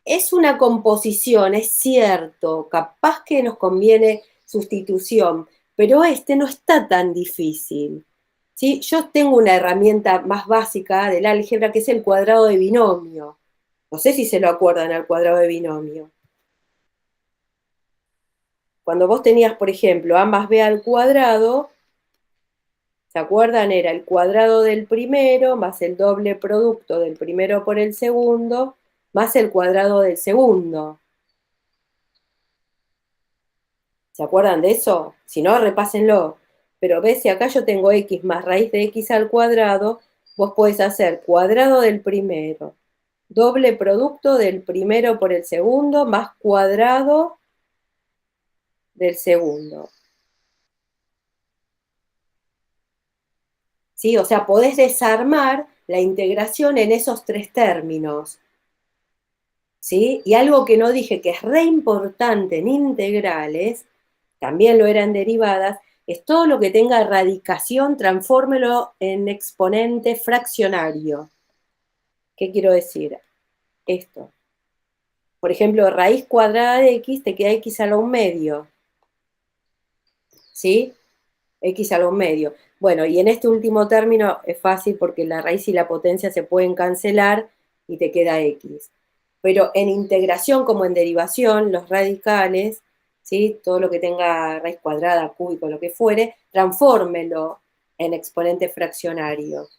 Es una composición, es cierto, capaz que nos conviene sustitución, pero este no está tan difícil. ¿Sí? Yo tengo una herramienta más básica del álgebra que es el cuadrado de binomio. No sé si se lo acuerdan al cuadrado de binomio. Cuando vos tenías, por ejemplo, a más b al cuadrado, ¿se acuerdan? Era el cuadrado del primero más el doble producto del primero por el segundo más el cuadrado del segundo. ¿Se acuerdan de eso? Si no, repásenlo. Pero ves, si acá yo tengo x más raíz de x al cuadrado, vos podés hacer cuadrado del primero, doble producto del primero por el segundo, más cuadrado del segundo. ¿Sí? O sea, podés desarmar la integración en esos tres términos. ¿Sí? Y algo que no dije que es re importante en integrales, también lo eran derivadas, es todo lo que tenga radicación, transfórmelo en exponente fraccionario. ¿Qué quiero decir? Esto. Por ejemplo, raíz cuadrada de x te queda x a la 1/2. ¿Sí? X a la 1/2. Bueno, y en este último término es fácil porque la raíz y la potencia se pueden cancelar y te queda x. Pero en integración como en derivación, los radicales, ¿sí? Todo lo que tenga raíz cuadrada, cúbico, lo que fuere, transfórmelo en exponente fraccionario.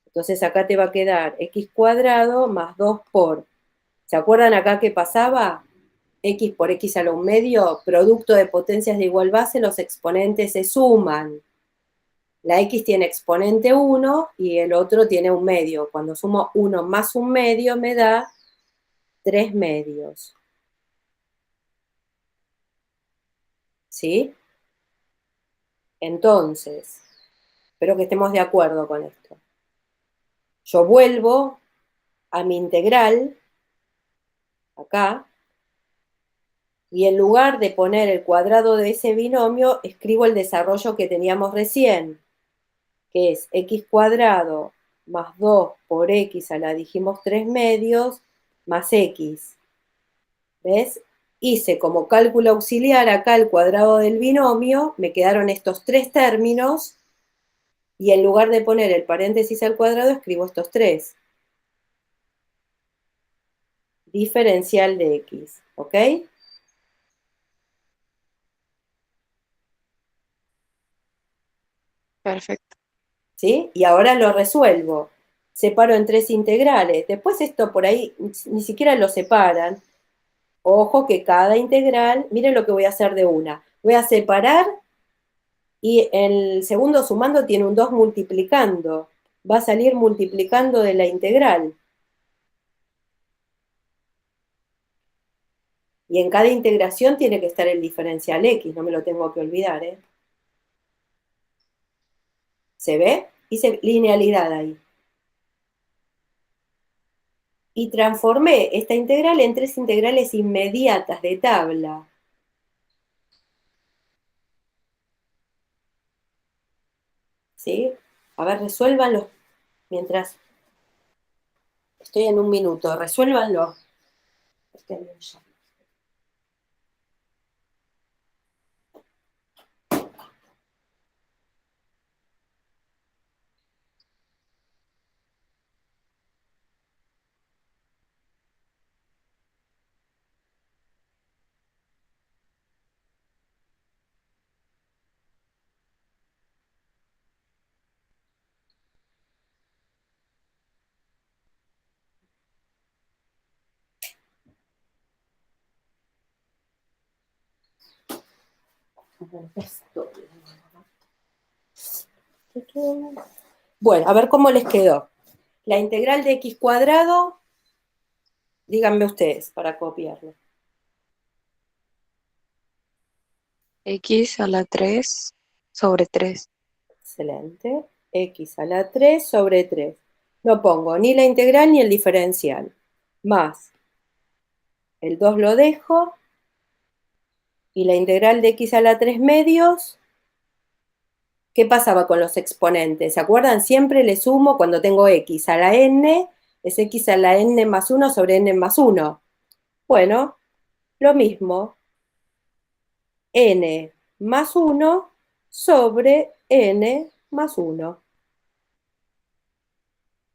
Entonces acá te va a quedar x cuadrado más 2 por, ¿se acuerdan acá qué pasaba? X por x a la 1/2, producto de potencias de igual base, los exponentes se suman. La x tiene exponente 1 y el otro tiene 1/2. Cuando sumo 1 más 1/2 me da 3/2. ¿Sí? Entonces, espero que estemos de acuerdo con esto. Yo vuelvo a mi integral, acá, y en lugar de poner el cuadrado de ese binomio, escribo el desarrollo que teníamos recién, que es x cuadrado más 2 por x a la, dijimos, 3/2, más x. ¿Ves? Hice como cálculo auxiliar acá el cuadrado del binomio, me quedaron estos tres términos, y en lugar de poner el paréntesis al cuadrado, escribo estos tres. Diferencial de x, ¿ok? Perfecto. ¿Sí? Y ahora lo resuelvo. Separo en tres integrales. Después esto por ahí ni siquiera lo separan. Ojo que cada integral, miren lo que voy a hacer de una. Voy a separar y el segundo sumando tiene un 2 multiplicando. Va a salir multiplicando de la integral. Y en cada integración tiene que estar el diferencial x, no me lo tengo que olvidar, ¿eh? ¿Se ve? Hice linealidad ahí. Y transformé esta integral en tres integrales inmediatas de tabla. ¿Sí? A ver, resuélvanlo mientras estoy en un minuto. Resuélvanlo. Bueno, a ver cómo les quedó. La integral de x cuadrado, díganme ustedes para copiarlo. X a la 3 sobre 3. Excelente. X a la 3 sobre 3. No pongo ni la integral ni el diferencial. Más el 2 lo dejo. Y la integral de x a la 3 medios. ¿Qué pasaba con los exponentes? ¿Se acuerdan? Siempre le sumo cuando tengo x a la n, es x a la n más 1 sobre n más 1. Bueno, lo mismo. N más 1 sobre n más 1.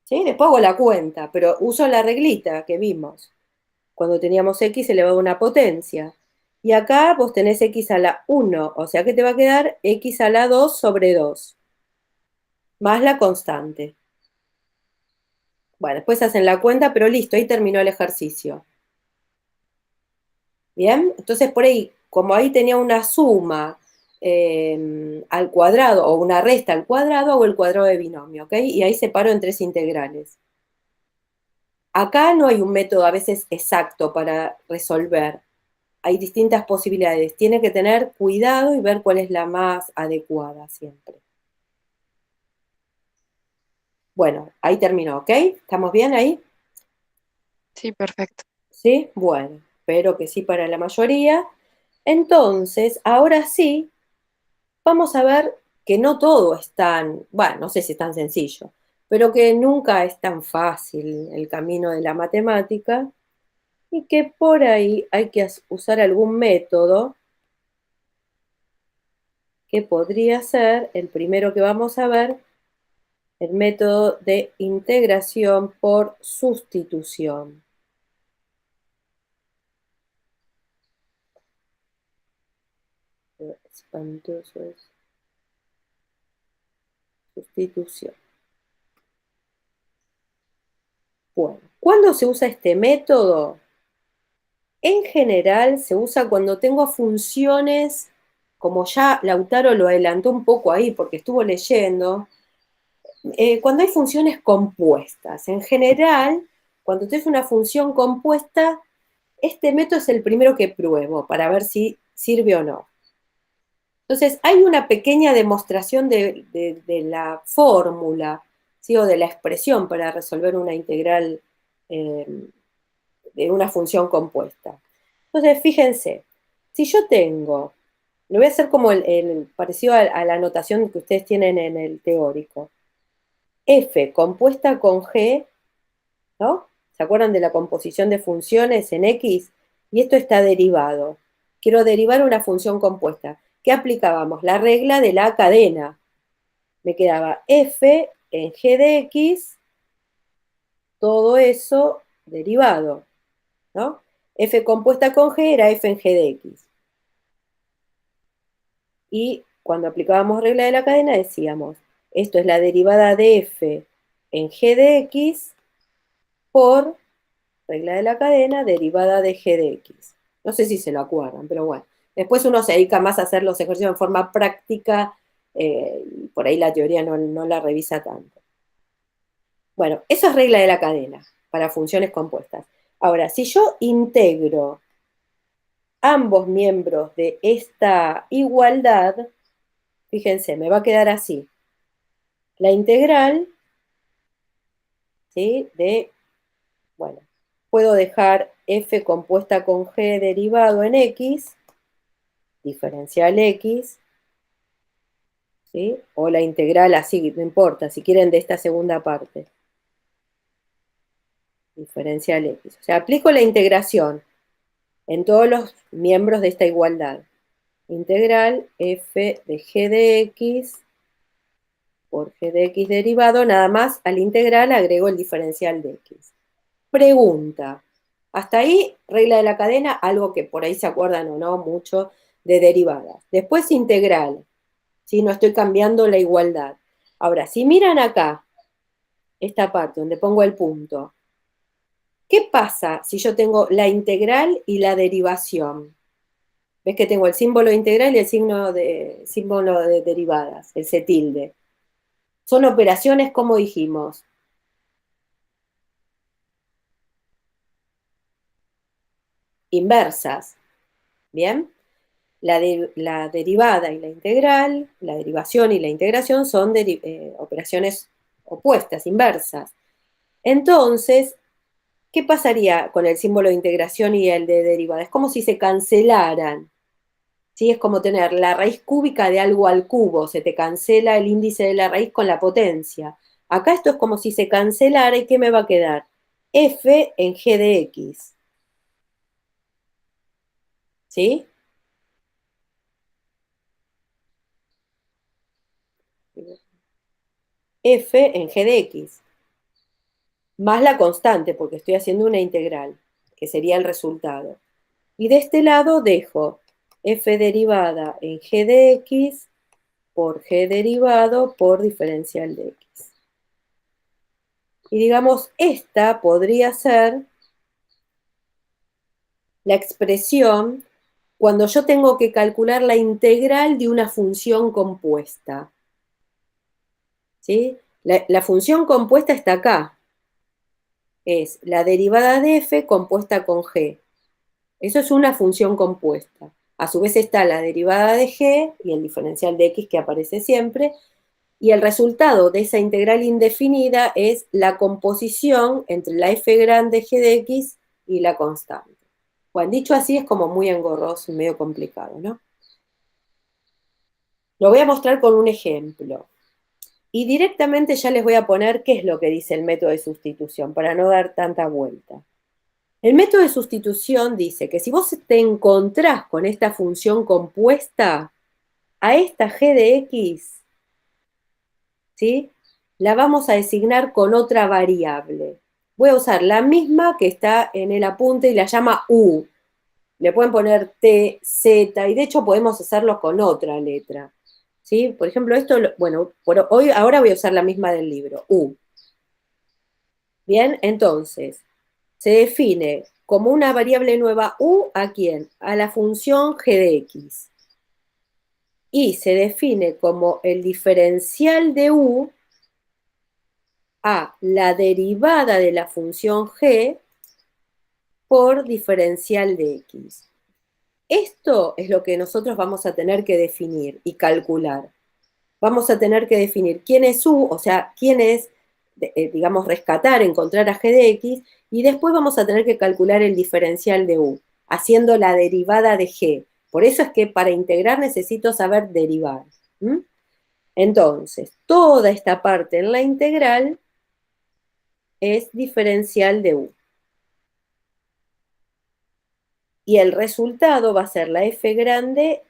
¿Sí? Después hago la cuenta, pero uso la reglita que vimos. Cuando teníamos x elevado a una potencia. Y acá vos tenés x a la 1, o sea que te va a quedar x a la 2 sobre 2, más la constante. Bueno, después hacen la cuenta, pero listo, ahí terminó el ejercicio. ¿Bien? Entonces por ahí, como ahí tenía una suma al cuadrado o una resta al cuadrado, hago el cuadrado de binomio, ¿ok? Y ahí separo en tres integrales. Acá no hay un método a veces exacto para resolver. Hay distintas posibilidades. Tiene que tener cuidado y ver cuál es la más adecuada siempre. Bueno, ahí terminó, ¿ok? ¿Estamos bien ahí? Sí, perfecto. ¿Sí? Bueno, espero que sí para la mayoría. Entonces, ahora sí, vamos a ver que no todo es tan, bueno, no sé si es tan sencillo, pero que nunca es tan fácil el camino de la matemática y que por ahí hay que usar algún método que podría ser el primero que vamos a ver, el método de integración por sustitución. Espantoso es. Sustitución. Bueno, ¿cuándo se usa este método? En general se usa cuando tengo funciones, como ya Lautaro lo adelantó un poco ahí porque estuvo leyendo, cuando hay funciones compuestas. En general, cuando tienes una función compuesta, este método es el primero que pruebo para ver si sirve o no. Entonces, hay una pequeña demostración de la fórmula, ¿sí? O de la expresión para resolver una integral de una función compuesta. Entonces, fíjense, si yo tengo, lo voy a hacer como parecido a la notación que ustedes tienen en el teórico, f compuesta con g, ¿no? ¿Se acuerdan de la composición de funciones en x? Y esto está derivado. Quiero derivar una función compuesta. ¿Qué aplicábamos? La regla de la cadena. Me quedaba f en g de x, todo eso derivado, ¿no? F compuesta con g era f en g de x. Y cuando aplicábamos regla de la cadena decíamos, esto es la derivada de f en g de x por regla de la cadena, derivada de g de x. No sé si se lo acuerdan, pero bueno. Después uno se dedica más a hacer los ejercicios en forma práctica, por ahí la teoría no la revisa tanto. Bueno, eso es regla de la cadena para funciones compuestas. Ahora, si yo integro ambos miembros de esta igualdad, fíjense, me va a quedar así. La integral, ¿sí? Bueno, puedo dejar f compuesta con g derivado en x, diferencial x, ¿sí? O la integral así, no importa, si quieren de esta segunda parte. Diferencial x. O sea, aplico la integración en todos los miembros de esta igualdad. Integral f de g de x por g de x derivado, nada más al integral agrego el diferencial de x. Pregunta. Hasta ahí, regla de la cadena, algo que por ahí se acuerdan o no mucho de derivadas. Después integral, si no estoy cambiando la igualdad. Ahora, si miran acá, esta parte donde pongo el punto, ¿qué pasa si yo tengo la integral y la derivación? ¿Ves que tengo el símbolo de integral y el símbolo de derivadas, el C tilde? Son operaciones, como dijimos, inversas. ¿Bien? La derivada y la integral, la derivación y la integración son operaciones opuestas, inversas. Entonces, ¿qué pasaría con el símbolo de integración y el de derivada? Es como si se cancelaran. ¿Sí? Es como tener la raíz cúbica de algo al cubo, se te cancela el índice de la raíz con la potencia. Acá esto es como si se cancelara y ¿qué me va a quedar? F en g de x. ¿Sí? F en g de x. Más la constante, porque estoy haciendo una integral, que sería el resultado. Y de este lado dejo f derivada en g de x por g derivado por diferencial de x. Y digamos, esta podría ser la expresión cuando yo tengo que calcular la integral de una función compuesta. ¿Sí? La función compuesta está acá. Es la derivada de f compuesta con g. Eso es una función compuesta. A su vez está la derivada de g y el diferencial de x que aparece siempre, y el resultado de esa integral indefinida es la composición entre la f grande g de x y la constante. Bueno, dicho así es como muy engorroso y medio complicado, ¿no? Lo voy a mostrar con un ejemplo. Y directamente ya les voy a poner qué es lo que dice el método de sustitución, para no dar tanta vuelta. El método de sustitución dice que si vos te encontrás con esta función compuesta, a esta g de x, ¿sí? La vamos a designar con otra variable. Voy a usar la misma que está en el apunte y la llama u. Le pueden poner t, z, y de hecho podemos hacerlo con otra letra. ¿Sí? Por ejemplo, esto, bueno, ahora voy a usar la misma del libro, u. Bien, entonces, se define como una variable nueva u a quién? A la función g de x. Y se define como el diferencial de u a la derivada de la función g por diferencial de x. Esto es lo que nosotros vamos a tener que definir y calcular. Vamos a tener que definir quién es u, o sea, quién es, digamos, rescatar, encontrar a g de x, y después vamos a tener que calcular el diferencial de u, haciendo la derivada de g. Por eso es que para integrar necesito saber derivar. Entonces, toda esta parte en la integral es diferencial de u. Y el resultado va a ser la f grande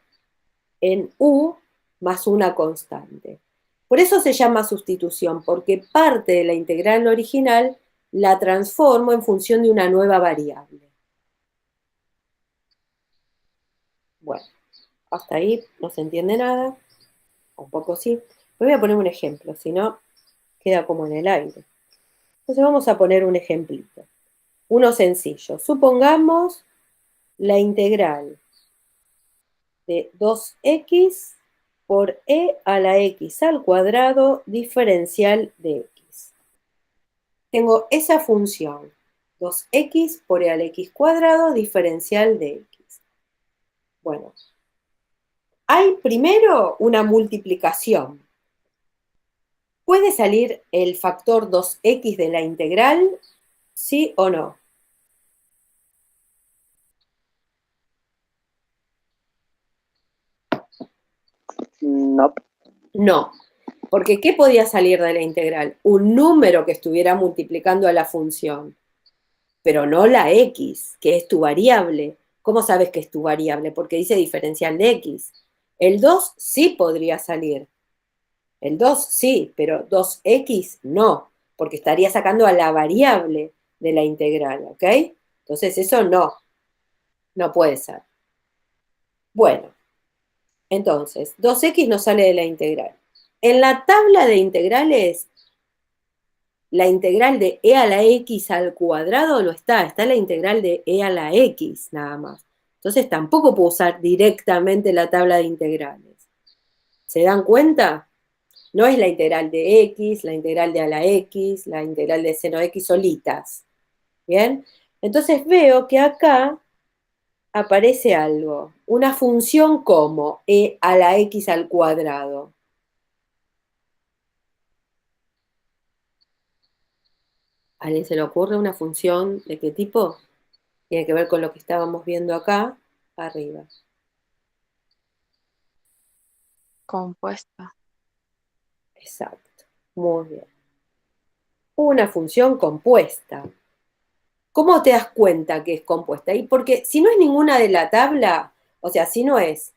en u más una constante. Por eso se llama sustitución, porque parte de la integral original la transformo en función de una nueva variable. Bueno, hasta ahí no se entiende nada, un poco sí. Voy a poner un ejemplo, si no queda como en el aire. Entonces vamos a poner un ejemplito, uno sencillo. Supongamos la integral de 2x por e a la x al cuadrado diferencial de x. Tengo esa función, 2x por e a la x cuadrado diferencial de x. Bueno, hay primero una multiplicación. ¿Puede salir el factor 2x de la integral? ¿Sí o no? No. No, porque ¿qué podía salir de la integral? Un número que estuviera multiplicando a la función, pero no la x, que es tu variable. ¿Cómo sabes que es tu variable? Porque dice diferencial de x. El 2 sí podría salir. El 2 sí, pero 2x no, porque estaría sacando a la variable de la integral, ¿ok? Entonces eso no, no puede ser. Bueno, entonces, 2x no sale de la integral. En la tabla de integrales, la integral de e a la x al cuadrado no está, está la integral de e a la x nada más. Entonces tampoco puedo usar directamente la tabla de integrales. ¿Se dan cuenta? No es la integral de x, la integral de a la x, la integral de seno de x solitas. ¿Bien? Entonces veo que acá aparece algo, una función como e a la x al cuadrado. ¿A alguien se le ocurre una función de qué tipo? Tiene que ver con lo que estábamos viendo acá, arriba. Compuesta. Exacto. Muy bien. Una función compuesta. ¿Cómo te das cuenta que es compuesta? Y porque si no es ninguna de la tabla, o sea, si no es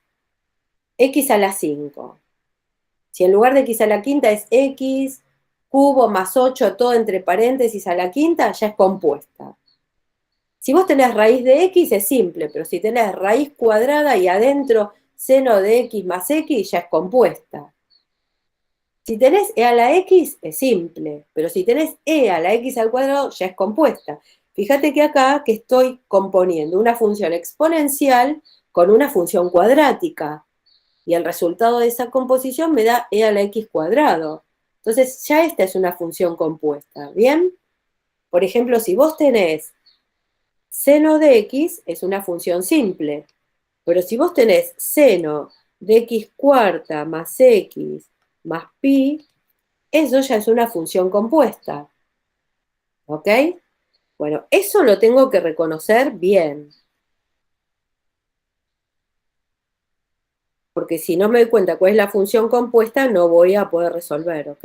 x a la 5, si en lugar de x a la quinta es x cubo más 8, todo entre paréntesis a la quinta, ya es compuesta. Si vos tenés raíz de x es simple, pero si tenés raíz cuadrada y adentro seno de x más x, ya es compuesta. Si tenés e a la x es simple, pero si tenés e a la x al cuadrado ya es compuesta. Fíjate que acá que estoy componiendo una función exponencial con una función cuadrática y el resultado de esa composición me da e a la x cuadrado. Entonces ya esta es una función compuesta, ¿bien? Por ejemplo, si vos tenés seno de x, es una función simple, pero si vos tenés seno de x cuarta más x más pi, eso ya es una función compuesta. ¿Ok? Bueno, eso lo tengo que reconocer bien. Porque si no me doy cuenta cuál es la función compuesta, no voy a poder resolver, ¿ok?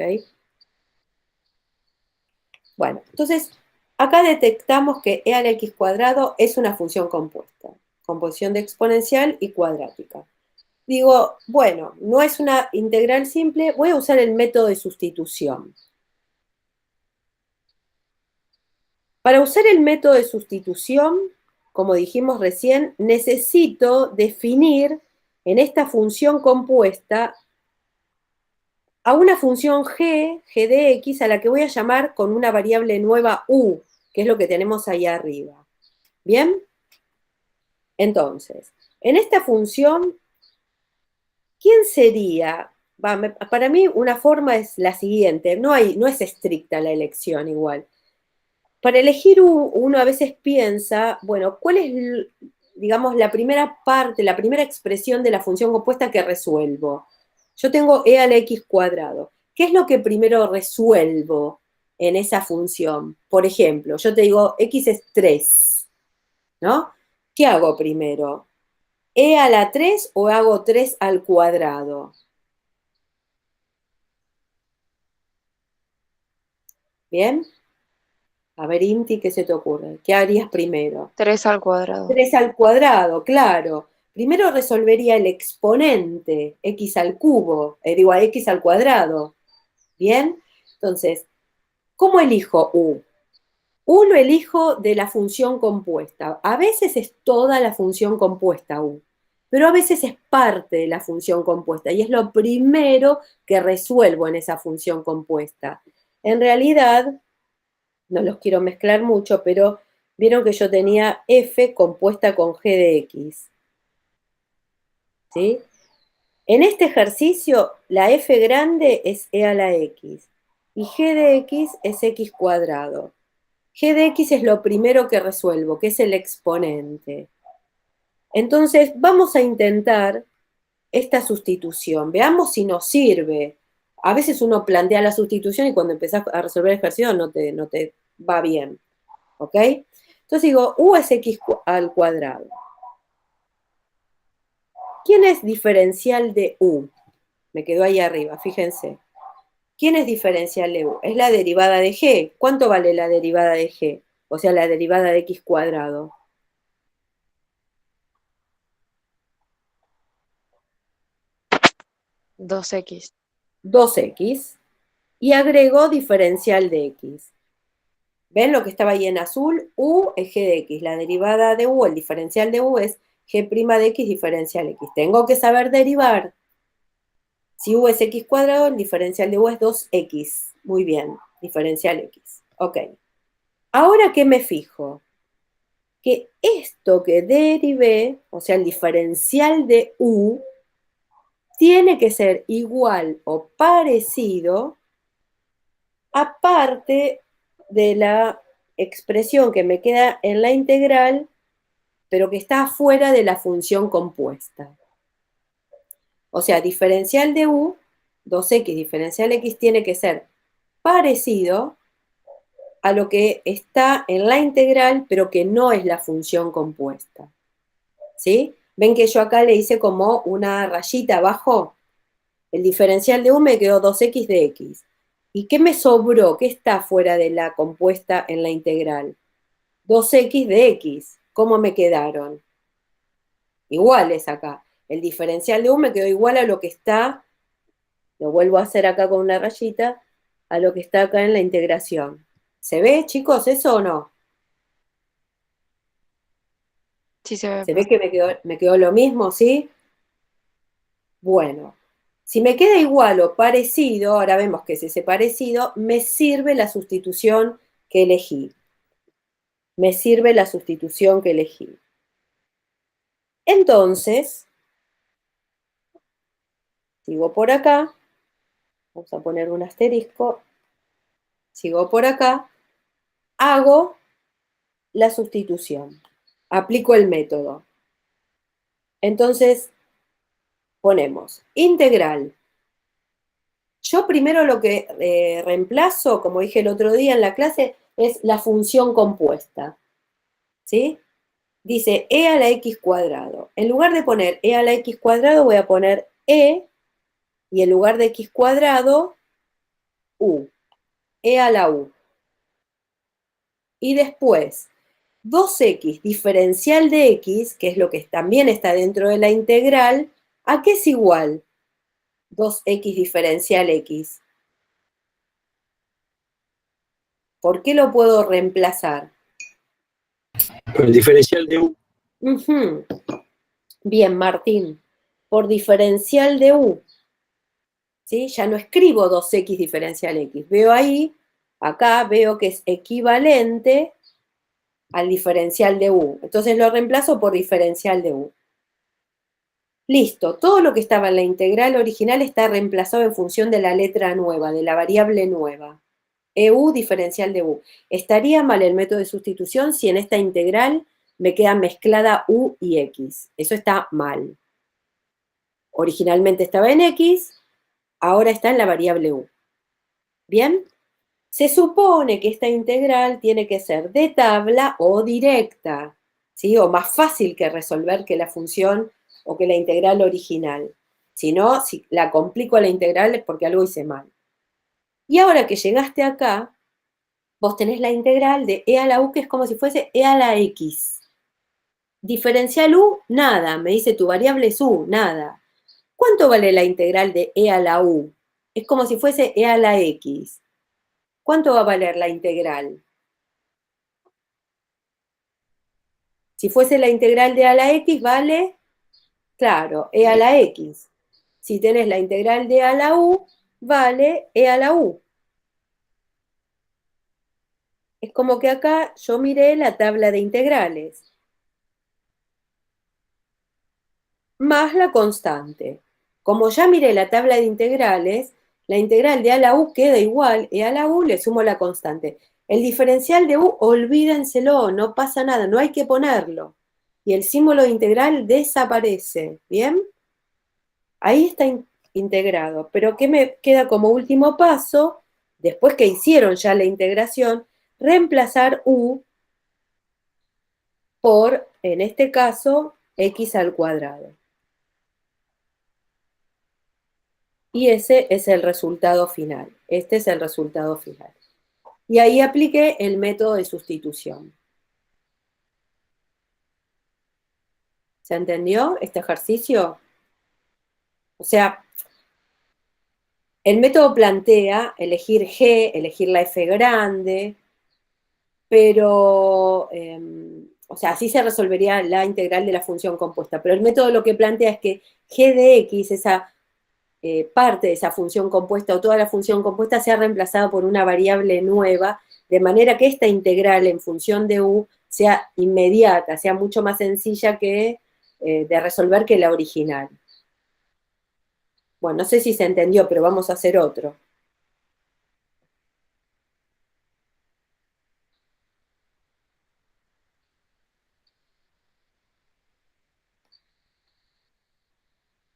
Bueno, entonces, acá detectamos que e al x cuadrado es una función compuesta. Composición de exponencial y cuadrática. Digo, bueno, no es una integral simple, voy a usar el método de sustitución. Para usar el método de sustitución, como dijimos recién, necesito definir en esta función compuesta a una función g de x, a la que voy a llamar con una variable nueva u, que es lo que tenemos ahí arriba. ¿Bien? Entonces, en esta función, ¿quién sería? Para mí una forma es la siguiente, no es estricta la elección igual. Para elegir uno a veces piensa, bueno, ¿cuál es, digamos, la primera parte, la primera expresión de la función compuesta que resuelvo? Yo tengo e a la x cuadrado. ¿Qué es lo que primero resuelvo en esa función? Por ejemplo, yo te digo, x es 3, ¿no? ¿Qué hago primero? ¿E a la 3 o hago 3 al cuadrado? ¿Bien? A ver, Inti, ¿qué se te ocurre? ¿Qué harías primero? 3 al cuadrado. 3 al cuadrado, claro. Primero resolvería el exponente, x al cubo, digo, a x al cuadrado. ¿Bien? Entonces, ¿cómo elijo u? U lo elijo de la función compuesta. A veces es toda la función compuesta u, pero a veces es parte de la función compuesta y es lo primero que resuelvo en esa función compuesta. En realidad, no los quiero mezclar mucho, pero vieron que yo tenía f compuesta con g de x. ¿Sí? En este ejercicio, la f grande es e a la x y g de x es x cuadrado. G de x es lo primero que resuelvo, que es el exponente. Entonces, vamos a intentar esta sustitución. Veamos si nos sirve. A veces uno plantea la sustitución y cuando empezás a resolver el ejercicio no te va bien. ¿Ok? Entonces digo, u es x al cuadrado. ¿Quién es diferencial de u? Me quedó ahí arriba, fíjense. ¿Quién es diferencial de u? Es la derivada de g. ¿Cuánto vale la derivada de g? O sea, la derivada de x cuadrado. 2x. 2x. Y agrego diferencial de x. ¿Ven lo que estaba ahí en azul? U es g de x. La derivada de u, el diferencial de u es g' de x diferencial x. Tengo que saber derivar. Si u es x cuadrado, el diferencial de u es 2x. Muy bien, diferencial x. Ok. Ahora, ¿qué me fijo? Que esto que derivé, o sea, el diferencial de u, tiene que ser igual o parecido a parte de la expresión que me queda en la integral, pero que está afuera de la función compuesta. O sea, diferencial de u, 2x diferencial x tiene que ser parecido a lo que está en la integral, pero que no es la función compuesta. ¿Sí? Ven que yo acá le hice como una rayita abajo. El diferencial de u me quedó 2x de x. ¿Y qué me sobró? ¿Qué está fuera de la compuesta en la integral? 2x de x. ¿Cómo me quedaron? Iguales acá. El diferencial de u me quedó igual a lo que está, lo vuelvo a hacer acá con una rayita, a lo que está acá en la integración. ¿Se ve, chicos, eso o no? Sí se ve, ¿Se ve profe. que me quedó lo mismo, sí? Bueno, si me queda igual o parecido, ahora vemos que es ese parecido, me sirve la sustitución que elegí. Me sirve la sustitución que elegí. Entonces, sigo por acá, vamos a poner un asterisco, sigo por acá, hago la sustitución, aplico el método. Entonces, ponemos integral. Yo primero lo que reemplazo, como dije el otro día en la clase, es la función compuesta. ¿Sí? Dice e a la x cuadrado. En lugar de poner e a la x cuadrado, voy a poner e, y en lugar de x cuadrado, u. E a la u. Y después, 2x diferencial de x, que es lo que también está dentro de la integral, ¿a qué es igual 2x diferencial x? ¿Por qué lo puedo reemplazar? El diferencial de u. Ujú. Bien, Martín. Por diferencial de u. ¿Sí? Ya no escribo 2x diferencial x. Veo ahí, acá veo que es equivalente al diferencial de u. Entonces lo reemplazo por diferencial de u. Listo, todo lo que estaba en la integral original está reemplazado en función de la letra nueva, de la variable nueva. EU diferencial de u. Estaría mal el método de sustitución si en esta integral me queda mezclada u y x. Eso está mal. Originalmente estaba en x, ahora está en la variable u. ¿Bien? Se supone que esta integral tiene que ser de tabla o directa, ¿sí? O más fácil que resolver que la función o que la integral original. Si no, si la complico a la integral es porque algo hice mal. Y ahora que llegaste acá, vos tenés la integral de e a la u, que es como si fuese e a la x. Diferencial u, nada. Me dice tu variable es u, nada. ¿Cuánto vale la integral de e a la u? Es como si fuese e a la x. ¿Cuánto va a valer la integral? Si fuese la integral de a la x, vale, claro, e a la x. Si tenés la integral de a la u, vale e a la u. Es como que acá yo miré la tabla de integrales, más la constante. Como ya miré la tabla de integrales, la integral de a la u queda igual, e a la u le sumo la constante. El diferencial de u, olvídenselo, no pasa nada, no hay que ponerlo. Y el símbolo de integral desaparece, ¿bien? Ahí está integrado. Pero ¿qué me queda como último paso? Después que hicieron ya la integración, reemplazar u por, en este caso, x al cuadrado. Y ese es el resultado final. Este es el resultado final. Y ahí apliqué el método de sustitución. ¿Se entendió este ejercicio? O sea, el método plantea elegir G, elegir la F grande, pero, o sea, así se resolvería la integral de la función compuesta. Pero el método lo que plantea es que G de X, esa parte de esa función compuesta o toda la función compuesta sea reemplazada por una variable nueva, de manera que esta integral en función de u sea inmediata, sea mucho más sencilla que, de resolver que la original. Bueno, no sé si se entendió, pero vamos a hacer otro.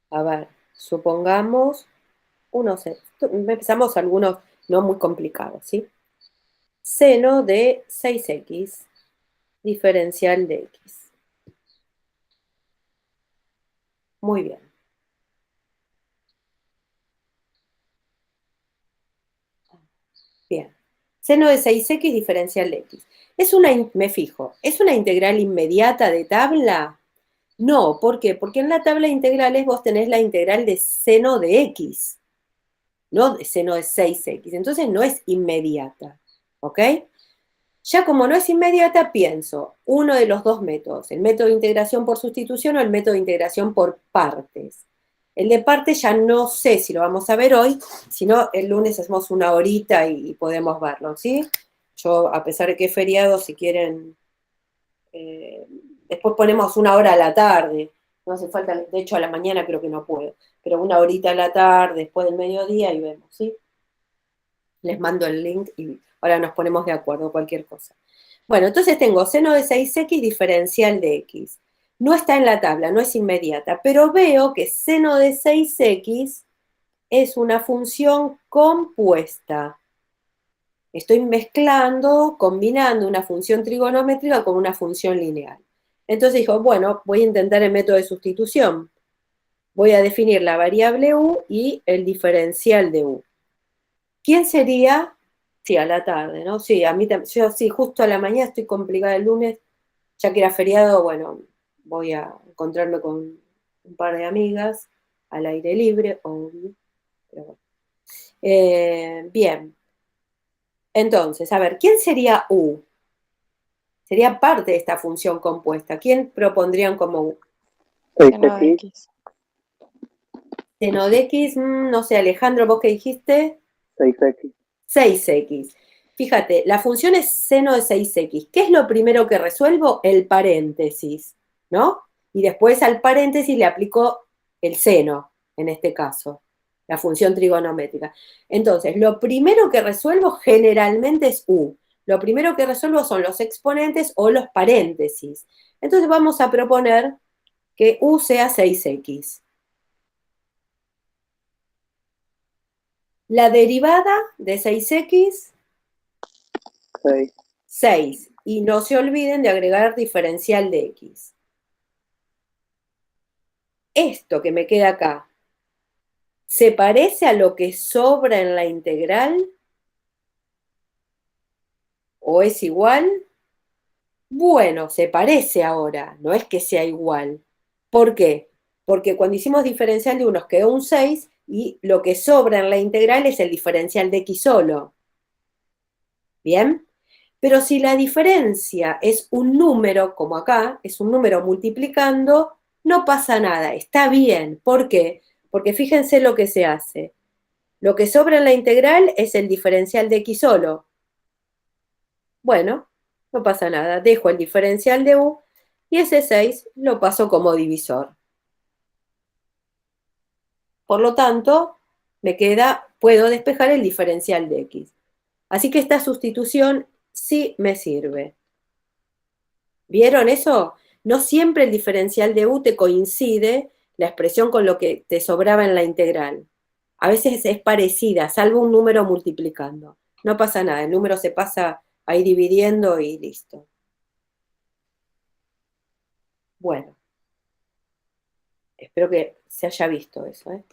A ver, supongamos empezamos algunos no muy complicados, ¿sí? Seno de 6x, diferencial de x. Muy bien. Bien. Seno de 6x, diferencial de x. Me fijo, ¿es una integral inmediata de tabla? No, ¿por qué? Porque en la tabla de integrales vos tenés la integral de seno de x, no de seno de 6x. Entonces no es inmediata, ¿ok? Ya como no es inmediata, pienso uno de los dos métodos, el método de integración por sustitución o el método de integración por partes. El de partes ya no sé si lo vamos a ver hoy, sino el lunes hacemos una horita y podemos verlo, ¿sí? Yo, a pesar de que es feriado, si quieren, después ponemos una hora a la tarde, no hace falta, de hecho a la mañana creo que no puedo, pero una horita a la tarde, después del mediodía y vemos, ¿sí? Les mando el link y ahora nos ponemos de acuerdo, cualquier cosa. Bueno, entonces tengo seno de 6x diferencial de x. No está en la tabla, no es inmediata, pero veo que seno de 6x es una función compuesta. Estoy mezclando, combinando una función trigonométrica con una función lineal. Entonces dijo, bueno, voy a intentar el método de sustitución. Voy a definir la variable u y el diferencial de u. ¿Quién sería? Sí, a la tarde, ¿no? Sí, a mí yo sí, justo a la mañana estoy complicada el lunes, ya que era feriado, bueno, voy a encontrarme con un par de amigas al aire libre, obvio. Pero bueno. Bien, entonces, a ver, ¿quién sería U? Sería parte de esta función compuesta. ¿Quién propondrían como U? Seno de 6x, X. Seno de X, no sé, Alejandro, ¿vos qué dijiste? 6x, 6x. Fíjate, la función es seno de 6x. ¿Qué es lo primero que resuelvo? El paréntesis, ¿no? Y después al paréntesis le aplico el seno, en este caso, la función trigonométrica. Entonces, lo primero que resuelvo generalmente es u. Lo primero que resuelvo son los exponentes o los paréntesis. Entonces vamos a proponer que u sea 6x. La derivada de 6x 6, 6. Y no se olviden de agregar diferencial de x. Esto que me queda acá, ¿se parece a lo que sobra en la integral? ¿O es igual? Bueno, se parece ahora, no es que sea igual. ¿Por qué? Porque cuando hicimos diferencial de unos quedó un 6 y lo que sobra en la integral es el diferencial de x solo. ¿Bien? Pero si la diferencia es un número, como acá, es un número multiplicando, no pasa nada, está bien. ¿Por qué? Porque fíjense lo que se hace. Lo que sobra en la integral es el diferencial de x solo. Bueno, no pasa nada, dejo el diferencial de u y ese 6 lo paso como divisor. Por lo tanto, puedo despejar el diferencial de x. Así que esta sustitución sí me sirve. ¿Vieron eso? No siempre el diferencial de u te coincide la expresión con lo que te sobraba en la integral. A veces es parecida, salvo un número multiplicando. No pasa nada, el número se pasa ahí dividiendo y listo. Bueno, espero que se haya visto eso, ¿eh?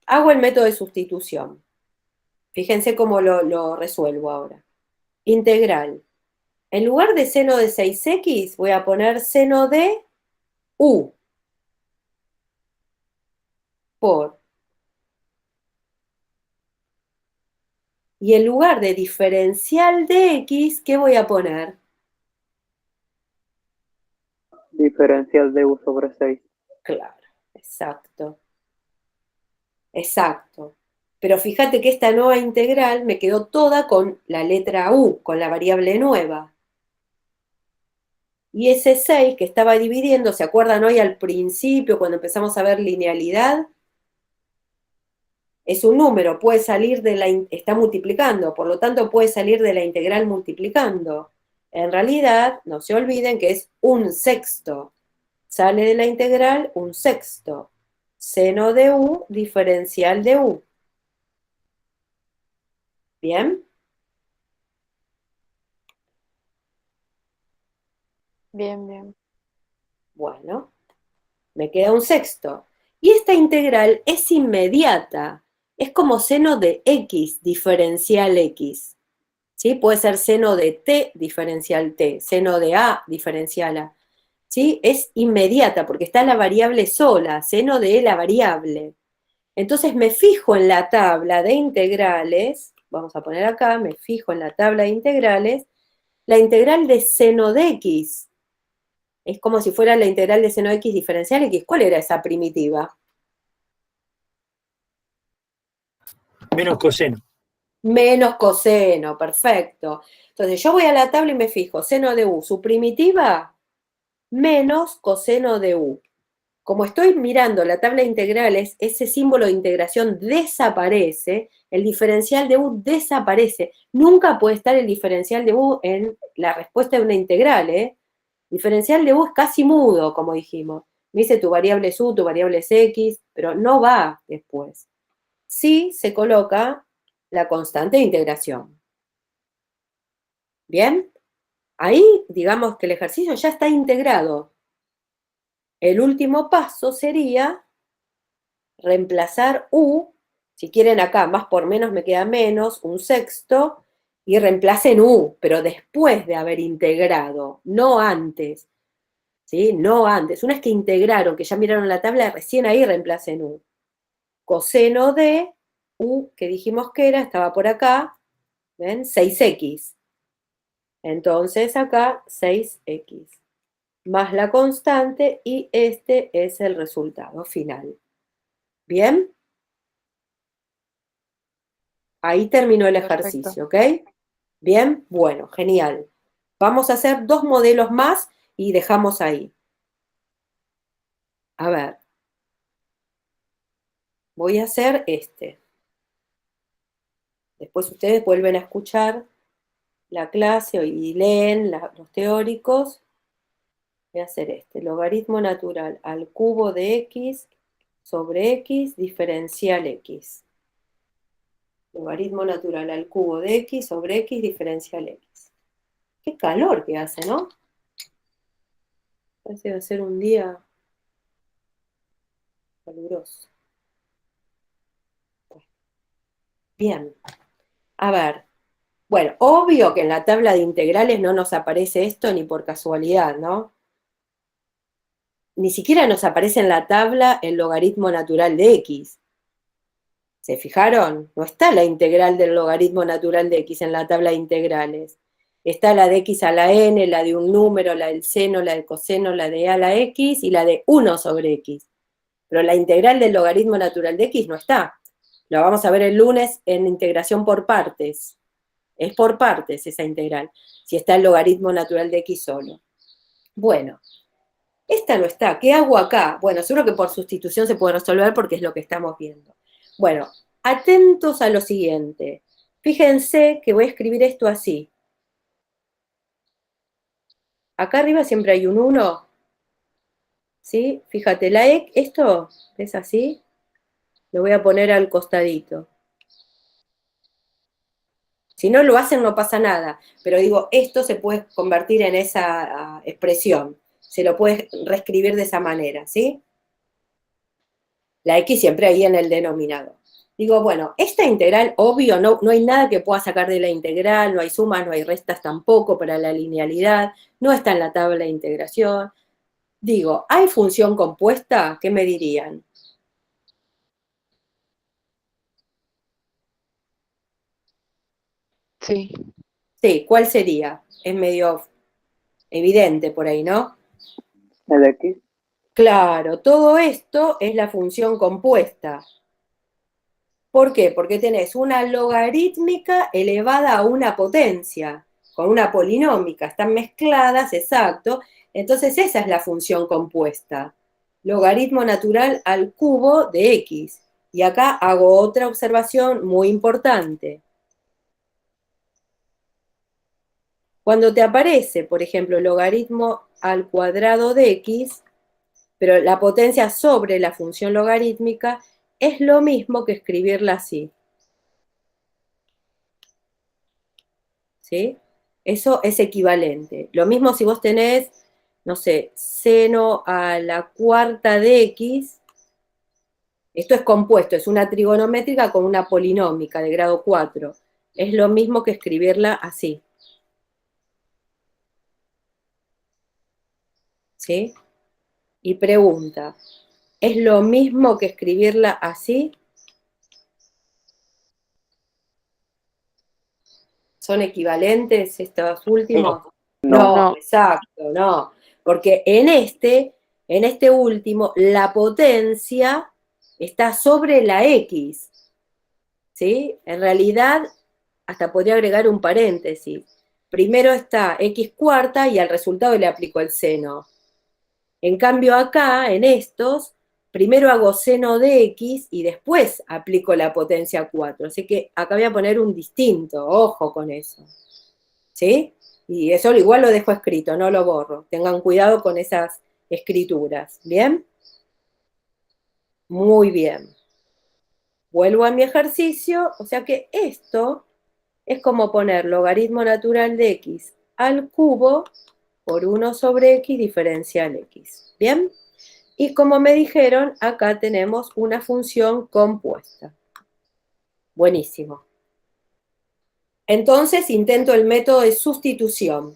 Hago el método de sustitución. Fíjense cómo lo resuelvo ahora. Integral. En lugar de seno de 6x, voy a poner seno de u por. Y en lugar de diferencial de x, ¿qué voy a poner? diferencial de u sobre 6. Claro, exacto, exacto. Pero fíjate que esta nueva integral me quedó toda con la letra u, con la variable nueva. Y ese 6 que estaba dividiendo, ¿se acuerdan hoy al principio cuando empezamos a ver linealidad? Es un número, puede salir de está multiplicando, por lo tanto puede salir de la integral multiplicando. En realidad, no se olviden que es un sexto. Sale de la integral un sexto. Seno de u diferencial de u. ¿Bien? Bien, bien. Bueno, me queda un sexto. Y esta integral es inmediata. Es como seno de x diferencial x. ¿Sí? Puede ser seno de t diferencial t, seno de a diferencial a. ¿Sí? Es inmediata porque está la variable sola, seno de la variable. Entonces me fijo en la tabla de integrales, vamos a poner acá, me fijo en la tabla de integrales, la integral de seno de x. Es como si fuera la integral de seno de x diferencial x. ¿Cuál era esa primitiva? Menos coseno. Menos coseno, perfecto. Entonces yo voy a la tabla y me fijo, seno de u, su primitiva, menos coseno de u. Como estoy mirando la tabla de integrales, ese símbolo de integración desaparece, el diferencial de u desaparece. Nunca puede estar el diferencial de u en la respuesta de una integral, ¿eh? Diferencial de u es casi mudo, como dijimos. Me dice tu variable es u, tu variable es x, pero no va después. Sí se coloca la constante de integración. ¿Bien? Ahí, digamos que el ejercicio ya está integrado. El último paso sería reemplazar u, si quieren acá más por menos me queda menos, un sexto, y reemplacen u, pero después de haber integrado, no antes. ¿Sí? No antes. Una vez que integraron, que ya miraron la tabla, recién ahí reemplacen u. Coseno de u, que dijimos que era, estaba por acá, ¿ven? 6x. Entonces acá 6x. Más la constante y este es el resultado final. ¿Bien? Ahí terminó el Perfecto. ejercicio, ¿ok? Bien, bueno, genial. Vamos a hacer 2 modelos más y dejamos ahí. A ver. Voy a hacer este. Después ustedes vuelven a escuchar la clase y leen los teóricos. Voy a hacer este. Logaritmo natural al cubo de x sobre x diferencial x. Logaritmo natural al cubo de x sobre x diferencial x. Qué calor que hace, ¿no? Parece que va a ser un día caluroso. Bien. A ver. Bueno, obvio que en la tabla de integrales no nos aparece esto ni por casualidad, ¿no? Ni siquiera nos aparece en la tabla el logaritmo natural de x. ¿Se fijaron? No está la integral del logaritmo natural de x en la tabla de integrales. Está la de x a la n, la de un número, la del seno, la del coseno, la de a la x y la de 1 sobre x. Pero la integral del logaritmo natural de x no está. Lo vamos a ver el lunes en integración por partes. Es por partes esa integral, si está el logaritmo natural de x solo. Bueno, esta no está. ¿Qué hago acá? Bueno, seguro que por sustitución se puede resolver porque es lo que estamos viendo. Bueno, atentos a lo siguiente. Fíjense que voy a escribir esto así. Acá arriba siempre hay un 1. ¿Sí? Fíjate, esto es así. Lo voy a poner al costadito. Si no lo hacen no pasa nada, pero digo, esto se puede convertir en esa expresión. Se lo puede reescribir de esa manera, ¿sí? La x siempre ahí en el denominador. Digo, bueno, esta integral, obvio, no hay nada que pueda sacar de la integral, no hay sumas, no hay restas tampoco para la linealidad, no está en la tabla de integración. Digo, ¿hay función compuesta? ¿Qué me dirían? Sí. Sí, ¿cuál sería? Es medio evidente por ahí, ¿no? El X. Claro, todo esto es la función compuesta. ¿Por qué? Porque tenés una logarítmica elevada a una potencia, con una polinómica, están mezcladas, exacto. Entonces esa es la función compuesta. Logaritmo natural al cubo de x. Y acá hago otra observación muy importante. Cuando te aparece, por ejemplo, logaritmo al cuadrado de x, pero la potencia sobre la función logarítmica, es lo mismo que escribirla así. ¿Sí? Eso es equivalente. Lo mismo si vos tenés, no sé, seno a la cuarta de x, esto es compuesto, es una trigonométrica con una polinómica de grado 4. Es lo mismo que escribirla así. ¿Sí? Y pregunta, ¿es lo mismo que escribirla así? ¿Son equivalentes estos últimos? No. No. Exacto, no. Porque en este último, la potencia está sobre la X. ¿Sí? En realidad, hasta podría agregar un paréntesis. Primero está X cuarta y al resultado le aplico el seno. En cambio acá, en estos, primero hago seno de X y después aplico la potencia 4. Así que acá voy a poner un distinto, ojo con eso. ¿Sí? Y eso igual lo dejo escrito, no lo borro. Tengan cuidado con esas escrituras. ¿Bien? Muy bien. Vuelvo a mi ejercicio, o sea que esto es como poner logaritmo natural de x al cubo por 1 sobre x diferencial x. ¿Bien? Y como me dijeron, acá tenemos una función compuesta. Buenísimo. Entonces intento el método de sustitución.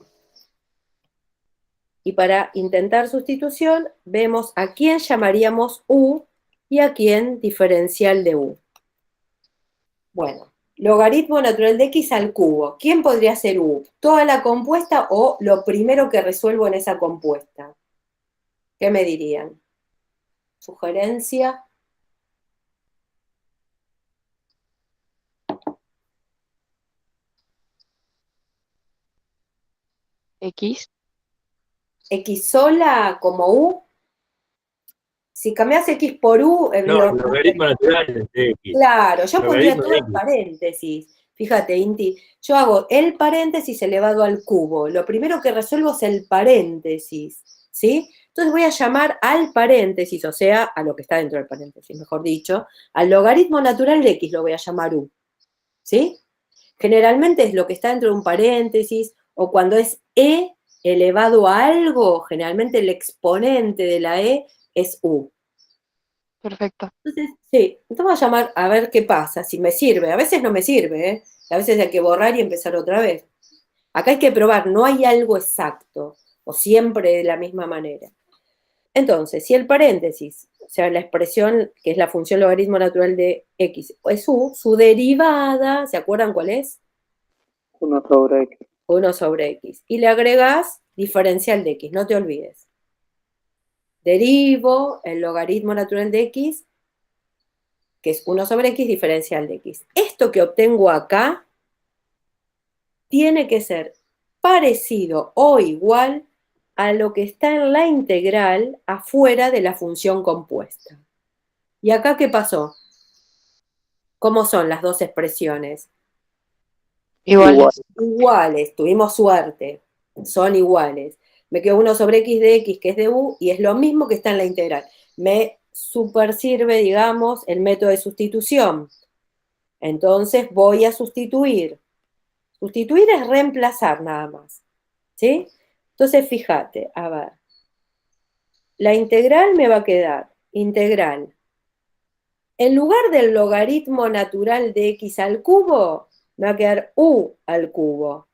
Y para intentar sustitución, vemos a quién llamaríamos u y a quién diferencial de u. Bueno, logaritmo natural de x al cubo. ¿Quién podría ser u? ¿Toda la compuesta o lo primero que resuelvo en esa compuesta? ¿Qué me dirían? ¿Sugerencia? X. ¿X sola como u? Si cambias x por u, No, el logaritmo natural de x. claro, yo pondría Logaritmo todo de en x. paréntesis. Fíjate, Inti, yo hago el paréntesis elevado al cubo. Lo primero que resuelvo es el paréntesis, ¿sí? Entonces voy a llamar al paréntesis, o sea, a lo que está dentro del paréntesis, mejor dicho, al logaritmo natural de x lo voy a llamar u, ¿sí? Generalmente es lo que está dentro de un paréntesis, o cuando es e elevado a algo, generalmente el exponente de la e es u. Perfecto. Entonces, sí, entonces voy a llamar a ver qué pasa, si me sirve. A veces no me sirve, ¿eh? A veces hay que borrar y empezar otra vez. Acá hay que probar, no hay algo exacto, o siempre de la misma manera. Entonces, si el paréntesis, o sea, la expresión que es la función logaritmo natural de x, es u, su derivada, ¿se acuerdan cuál es? 1 sobre x. 1 sobre x. Y le agregás diferencial de x, no te olvides. Derivo el logaritmo natural de x, que es 1 sobre x diferencial de x. Esto que obtengo acá tiene que ser parecido o igual a lo que está en la integral afuera de la función compuesta. ¿Y acá qué pasó? ¿Cómo son las dos expresiones? Iguales. Iguales, tuvimos suerte, son iguales. Me quedó 1 sobre x de x, que es de u, y es lo mismo que está en la integral. Me super sirve, digamos, el método de sustitución. Entonces voy a sustituir. Sustituir es reemplazar nada más. ¿Sí? Entonces, fíjate, a ver. La integral me va a quedar integral. En lugar del logaritmo natural de x al cubo, me va a quedar u al cubo.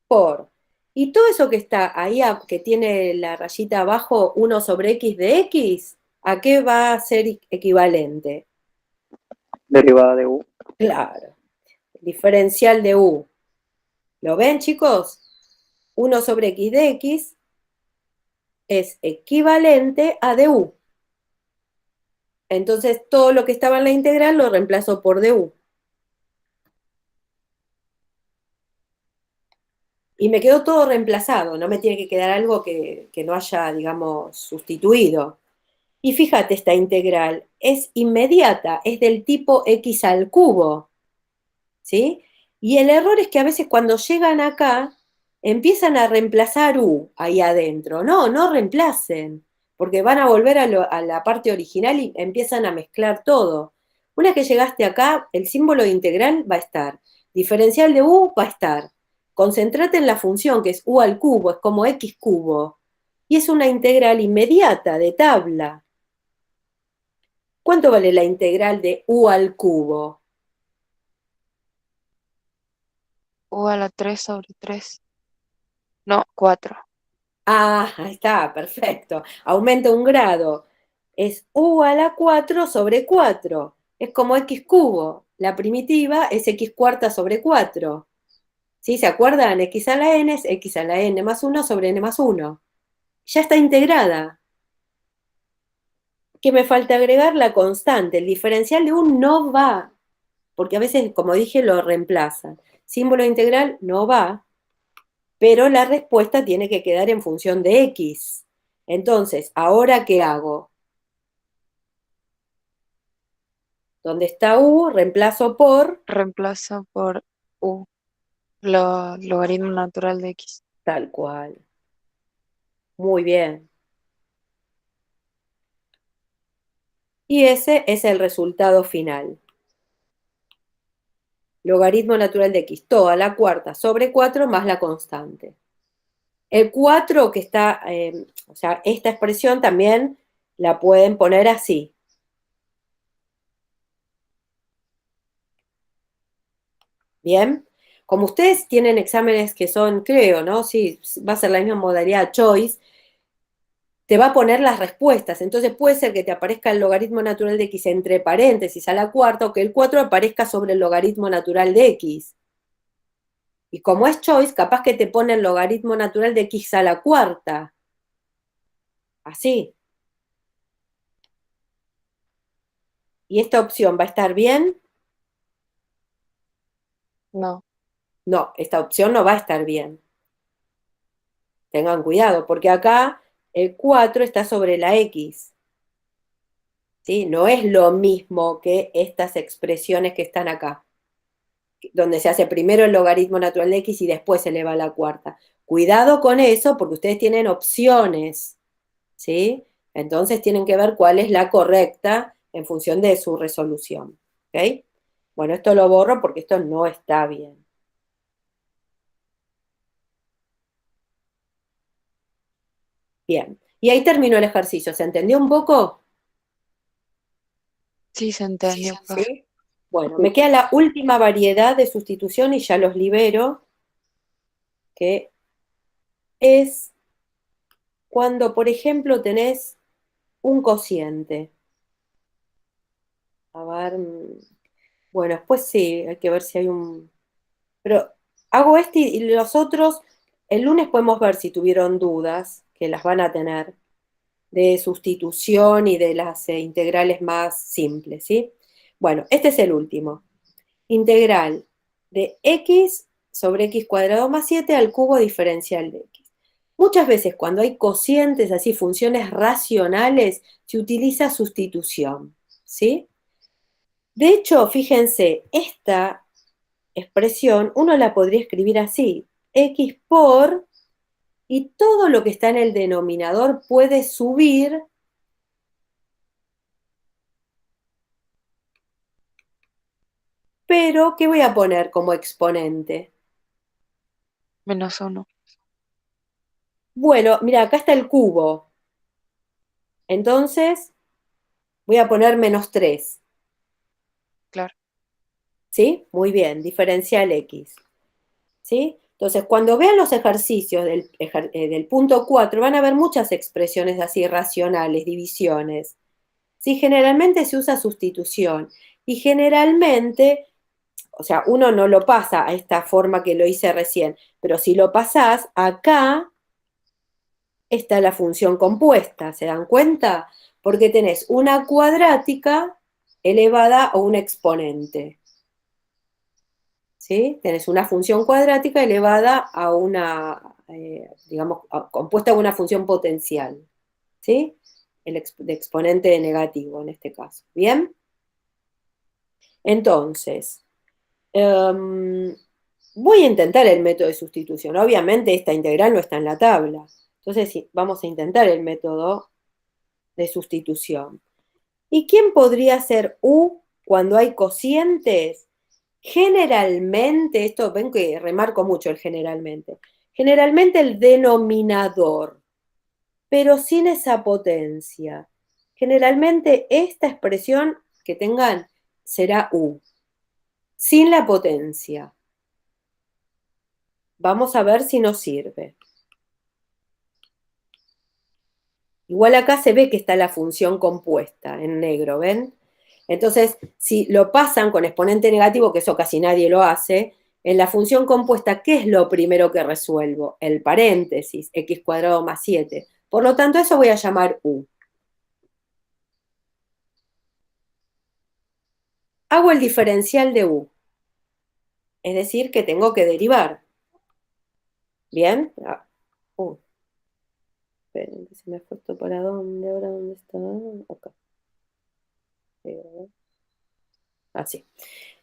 Por. Y todo eso que está ahí, que tiene la rayita abajo, 1 sobre x de x, ¿a qué va a ser equivalente? Derivada de u. Claro, diferencial de u. ¿Lo ven, chicos? 1 sobre x de x es equivalente a du. Entonces, todo lo que estaba en la integral lo reemplazo por du. Y me quedó todo reemplazado, no me tiene que quedar algo que no haya, digamos, sustituido. Y fíjate, esta integral es inmediata, es del tipo x al cubo, ¿sí? Y el error es que a veces cuando llegan acá, empiezan a reemplazar u ahí adentro. No, no reemplacen, porque van a volver a la parte original y empiezan a mezclar todo. Una vez que llegaste acá, el símbolo de integral va a estar. Diferencial de u va a estar. Concentrate en la función, que es u al cubo, es como x cubo. Y es una integral inmediata, de tabla. ¿Cuánto vale la integral de u al cubo? U a la 3 sobre 3. No, 4. Ah, ahí está, perfecto. Aumenta un grado. Es u a la 4 sobre 4. Es como x cubo. La primitiva es x cuarta sobre 4. ¿Sí? ¿Se acuerdan? X a la n es x a la n más 1 sobre n más 1. Ya está integrada. ¿Qué me falta agregar? La constante. El diferencial de un no va, porque a veces, como dije, lo reemplazan. Símbolo integral no va, pero la respuesta tiene que quedar en función de x. Entonces, ¿ahora qué hago? Donde está u, reemplazo por Reemplazo por U, logaritmo natural de X. tal cual. Muy bien. Y ese es el resultado final. Logaritmo natural de x, toda la cuarta sobre 4 más la constante. El 4 que está, o sea, esta expresión también la pueden poner así. Bien. Como ustedes tienen exámenes que son, creo, ¿no? Sí, va a ser la misma modalidad choice, te va a poner las respuestas. Entonces puede ser que te aparezca el logaritmo natural de x entre paréntesis a la cuarta o que el 4 aparezca sobre el logaritmo natural de x. Y como es choice, capaz que te pone el logaritmo natural de x a la cuarta. Así. ¿Y esta opción va a estar bien? No, No, esta opción no va a estar bien. Tengan cuidado, porque acá el 4 está sobre la x. ¿Sí? No es lo mismo que estas expresiones que están acá, donde se hace primero el logaritmo natural de x y después se eleva a la cuarta. Cuidado con eso, porque ustedes tienen opciones, ¿sí? Entonces tienen que ver cuál es la correcta en función de su resolución, ¿ok? Bueno, esto lo borro porque esto no está bien. Bien, y ahí terminó el ejercicio. ¿Se entendió un poco? sí se entendió, profe. ¿Sí? Bueno, me queda la última variedad de sustitución y ya los libero, que es cuando, por ejemplo, tenés un cociente. A ver, bueno, después sí, hay que ver si hay un... Pero hago este y los otros, el lunes podemos ver si tuvieron dudas, que las van a tener, de sustitución y de las integrales más simples, ¿sí? Bueno, este es el último. Integral de x sobre x cuadrado más 7 al cubo diferencial de x. Muchas veces cuando hay cocientes, así funciones racionales, se utiliza sustitución, ¿sí? De hecho, fíjense, esta expresión uno la podría escribir así, x por, y todo lo que está en el denominador puede subir pero ¿qué voy a poner como exponente? -1. Bueno, mira, acá está el cubo. Entonces voy a poner -3. Claro. ¿Sí? Muy bien, diferencial x. ¿Sí? Entonces, cuando vean los ejercicios del punto 4, van a ver muchas expresiones así racionales, divisiones. ¿Sí? Generalmente se usa sustitución. Y generalmente, o sea, uno no lo pasa a esta forma que lo hice recién, pero si lo pasás, acá está la función compuesta, ¿se dan cuenta? Porque tenés una cuadrática elevada a un exponente. ¿Sí? Tenés una función cuadrática elevada a una, digamos, compuesta de una función potencial. ¿Sí? de exponente negativo en este caso. ¿Bien? Entonces, voy a intentar el método de sustitución. Obviamente esta integral no está en la tabla. Entonces sí, vamos a intentar el método de sustitución. ¿Y quién podría ser u cuando hay cocientes? Generalmente, esto ven que remarco mucho el generalmente. Generalmente el denominador, pero sin esa potencia. Generalmente esta expresión que tengan será u, sin la potencia. Vamos a ver si nos sirve. Igual acá se ve que está la función compuesta en negro, ¿ven? Entonces, si lo pasan con exponente negativo, que eso casi nadie lo hace, en la función compuesta, ¿qué es lo primero que resuelvo? El paréntesis, x cuadrado más 7. Por lo tanto, eso voy a llamar u. Hago el diferencial de u. Es decir, que tengo que derivar. ¿Bien? Esperen, que se me fue esto para dónde, ahora dónde está. Acá. Así.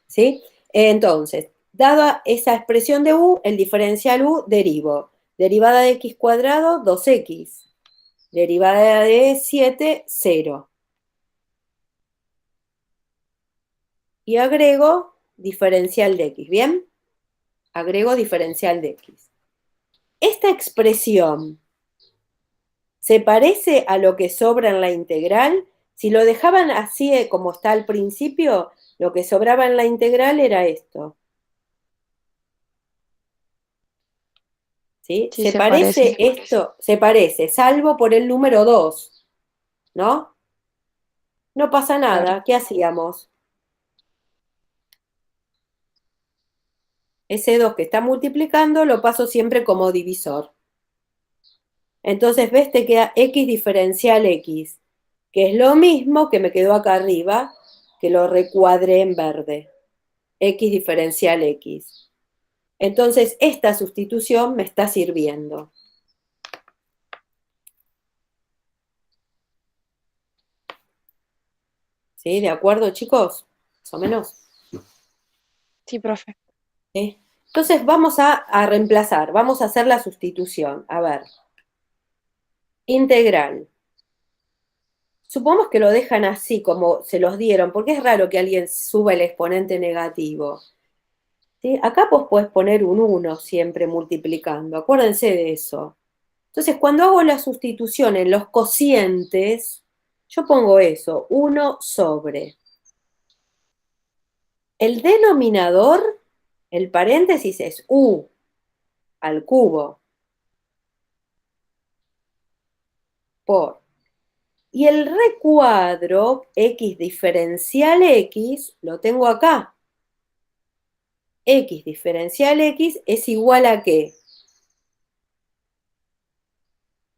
¿Sí? Entonces, dada esa expresión de u, el diferencial u, derivo. Derivada de x cuadrado, 2x. Derivada de 7, 0. Y agrego diferencial de x, ¿bien? Agrego diferencial de x. Esta expresión se parece a lo que sobra en la integral. Si lo dejaban así como está al principio, lo que sobraba en la integral era esto. ¿Sí? Sí, ¿Se se parece. parece esto? Se parece, salvo por el número 2, ¿no? No pasa nada. Claro. ¿Qué hacíamos? Ese 2 que está multiplicando lo paso siempre como divisor. Entonces, ¿ves? Te queda x diferencial x, que es lo mismo que me quedó acá arriba, que lo recuadré en verde. X diferencial x. Entonces, esta sustitución me está sirviendo. ¿Sí? ¿De acuerdo, chicos? Más o menos. Sí, profe. ¿Sí? Entonces, vamos a reemplazar, vamos a hacer la sustitución. A ver. Integral. Supongamos que lo dejan así como se los dieron, porque es raro que alguien suba el exponente negativo. ¿Sí? Acá vos podés poner un 1 siempre multiplicando, acuérdense de eso. Entonces, cuando hago la sustitución en los cocientes, yo pongo eso, 1 sobre. El denominador, el paréntesis es u al cubo por. Y el recuadro x diferencial x lo tengo acá. X diferencial x es igual a ¿qué?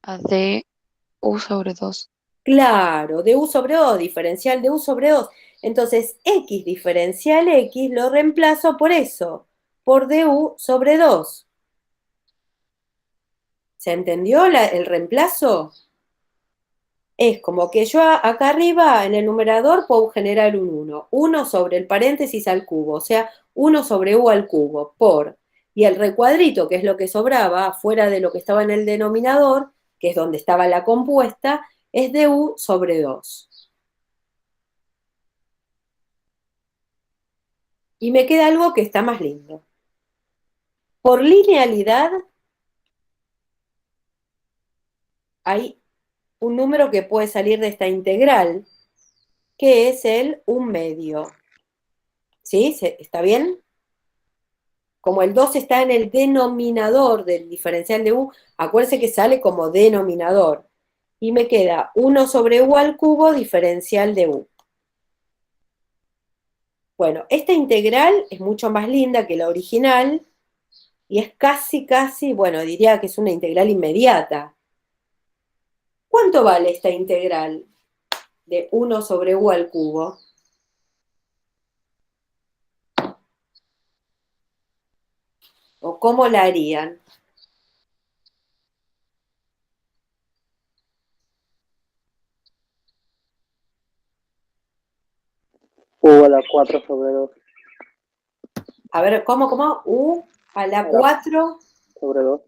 A d u sobre 2. Claro, de u sobre 2, diferencial de u sobre 2. Entonces, x diferencial x lo reemplazo por eso, por du sobre 2. ¿Se entendió el reemplazo? Es como que yo acá arriba en el numerador puedo generar un 1. 1 sobre el paréntesis al cubo, o sea, 1 sobre u al cubo, por. Y el recuadrito, que es lo que sobraba, fuera de lo que estaba en el denominador, que es donde estaba la compuesta, es de u sobre 2. Y me queda algo que está más lindo. Por linealidad, hay un número que puede salir de esta integral, que es el 1/2. ¿Sí? ¿Está bien? Como el 2 está en el denominador del diferencial de u, acuérdense que sale como denominador. Y me queda 1 sobre u al cubo diferencial de u. Bueno, esta integral es mucho más linda que la original y es casi, bueno, diría que es una integral inmediata. ¿Cuánto vale esta integral de 1 sobre u al cubo? ¿O cómo la harían? U a la 4 sobre 2. A ver, ¿cómo? U a la 4 Sobre 2.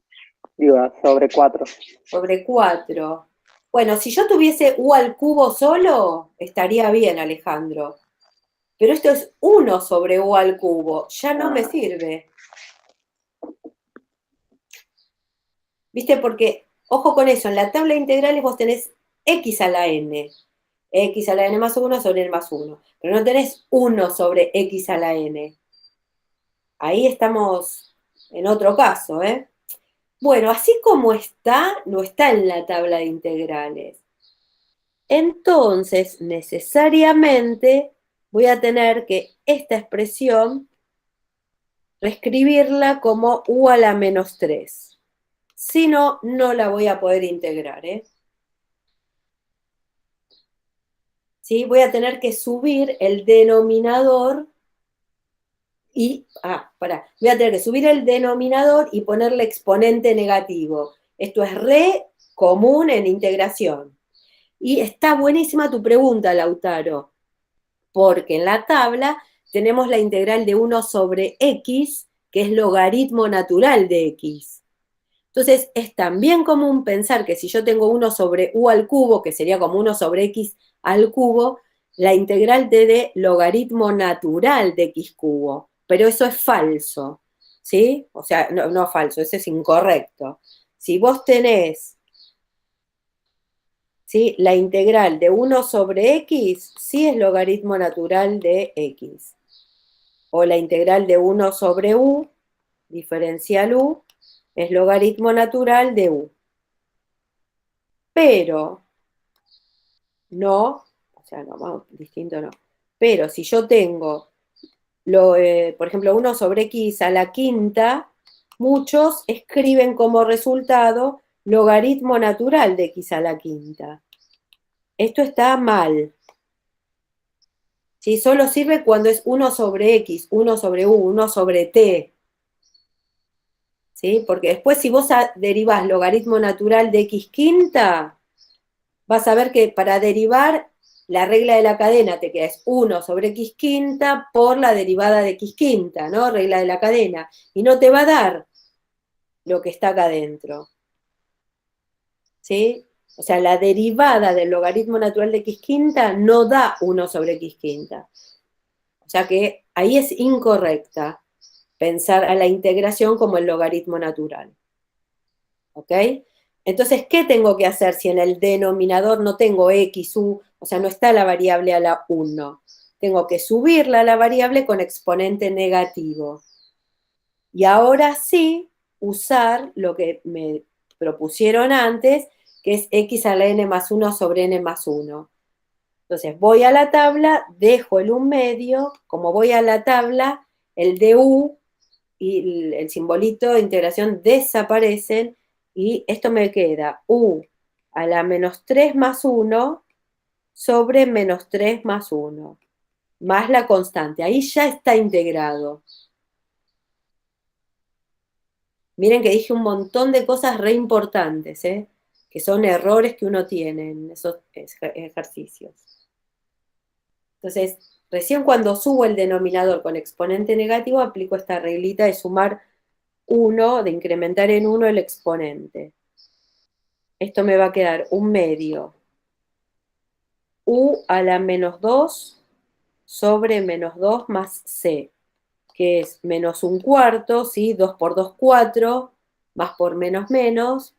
Digo, sobre 4. sobre 4. Bueno, si yo tuviese U al cubo solo, estaría bien, Alejandro. Pero esto es 1 sobre U al cubo. Ya no me sirve. ¿Viste? Porque, ojo con eso, en la tabla de integrales vos tenés x a la n. X a la n más 1 sobre n más 1. Pero no tenés 1 sobre x a la n. Ahí estamos en otro caso, ¿eh? Bueno, así como está, no está en la tabla de integrales. Entonces, necesariamente voy a tener que esta expresión reescribirla como u a la menos 3. Si no, no la voy a poder integrar, ¿eh? ¿Sí? Voy a tener que subir el denominador y, voy a tener que subir el denominador y ponerle exponente negativo. Esto es re común en integración. Y está buenísima tu pregunta, Lautaro, porque en la tabla tenemos la integral de 1 sobre x, que es logaritmo natural de x. Entonces, es también común pensar que si yo tengo 1 sobre u al cubo, que sería como 1 sobre x al cubo, la integral te dé logaritmo natural de x cubo. Pero eso es falso, ¿sí? O sea, no falso, eso es incorrecto. Si vos tenés, ¿sí?, la integral de 1 sobre x, sí es logaritmo natural de x. O la integral de 1 sobre u, diferencial u, es logaritmo natural de u. Pero, no, o sea, no, distinto no. Pero si yo tengo, por ejemplo, 1 sobre x a la quinta, muchos escriben como resultado logaritmo natural de x a la quinta. Esto está mal. ¿Sí? Solo sirve cuando es 1 sobre x, 1 sobre u, 1 sobre t. ¿Sí? Porque después si vos derivás logaritmo natural de x quinta, vas a ver que para derivar la regla de la cadena te queda es 1 sobre x quinta por la derivada de x quinta, ¿no? Regla de la cadena. Y no te va a dar lo que está acá adentro. ¿Sí? O sea, la derivada del logaritmo natural de x quinta no da 1 sobre x quinta. O sea que ahí es incorrecta pensar a la integración como el logaritmo natural. ¿Ok? Entonces, ¿qué tengo que hacer si en el denominador no tengo x, u, o sea, no está la variable a la 1? Tengo que subirla a la variable con exponente negativo. Y ahora sí, usar lo que me propusieron antes, que es x a la n más 1 sobre n más 1. Entonces, voy a la tabla, dejo el 1 medio, como voy a la tabla, el du y el simbolito de integración desaparecen, y esto me queda u a la menos 3 más 1 sobre menos 3 más 1, más la constante. Ahí ya está integrado. Miren que dije un montón de cosas re importantes, ¿eh? Que son errores que uno tiene en esos ejercicios. Entonces, recién cuando subo el denominador con exponente negativo, aplico esta reglita de sumar 1, de incrementar en 1 el exponente. Esto me va a quedar 1 medio u a la menos 2 sobre menos 2 más c, que es menos 1 cuarto, ¿sí? 2 por 2, 4, más por menos menos,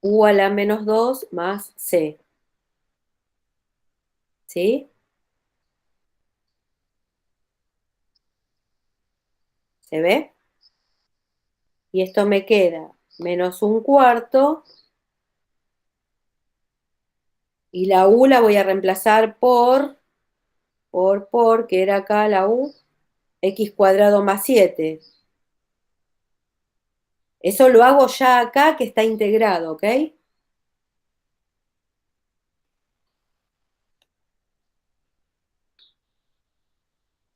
u a la menos 2 más c. ¿Sí? ¿Se ve? Y esto me queda menos 1 cuarto, y la u la voy a reemplazar que era acá la u, x cuadrado más 7. Eso lo hago ya acá, que está integrado, ¿ok?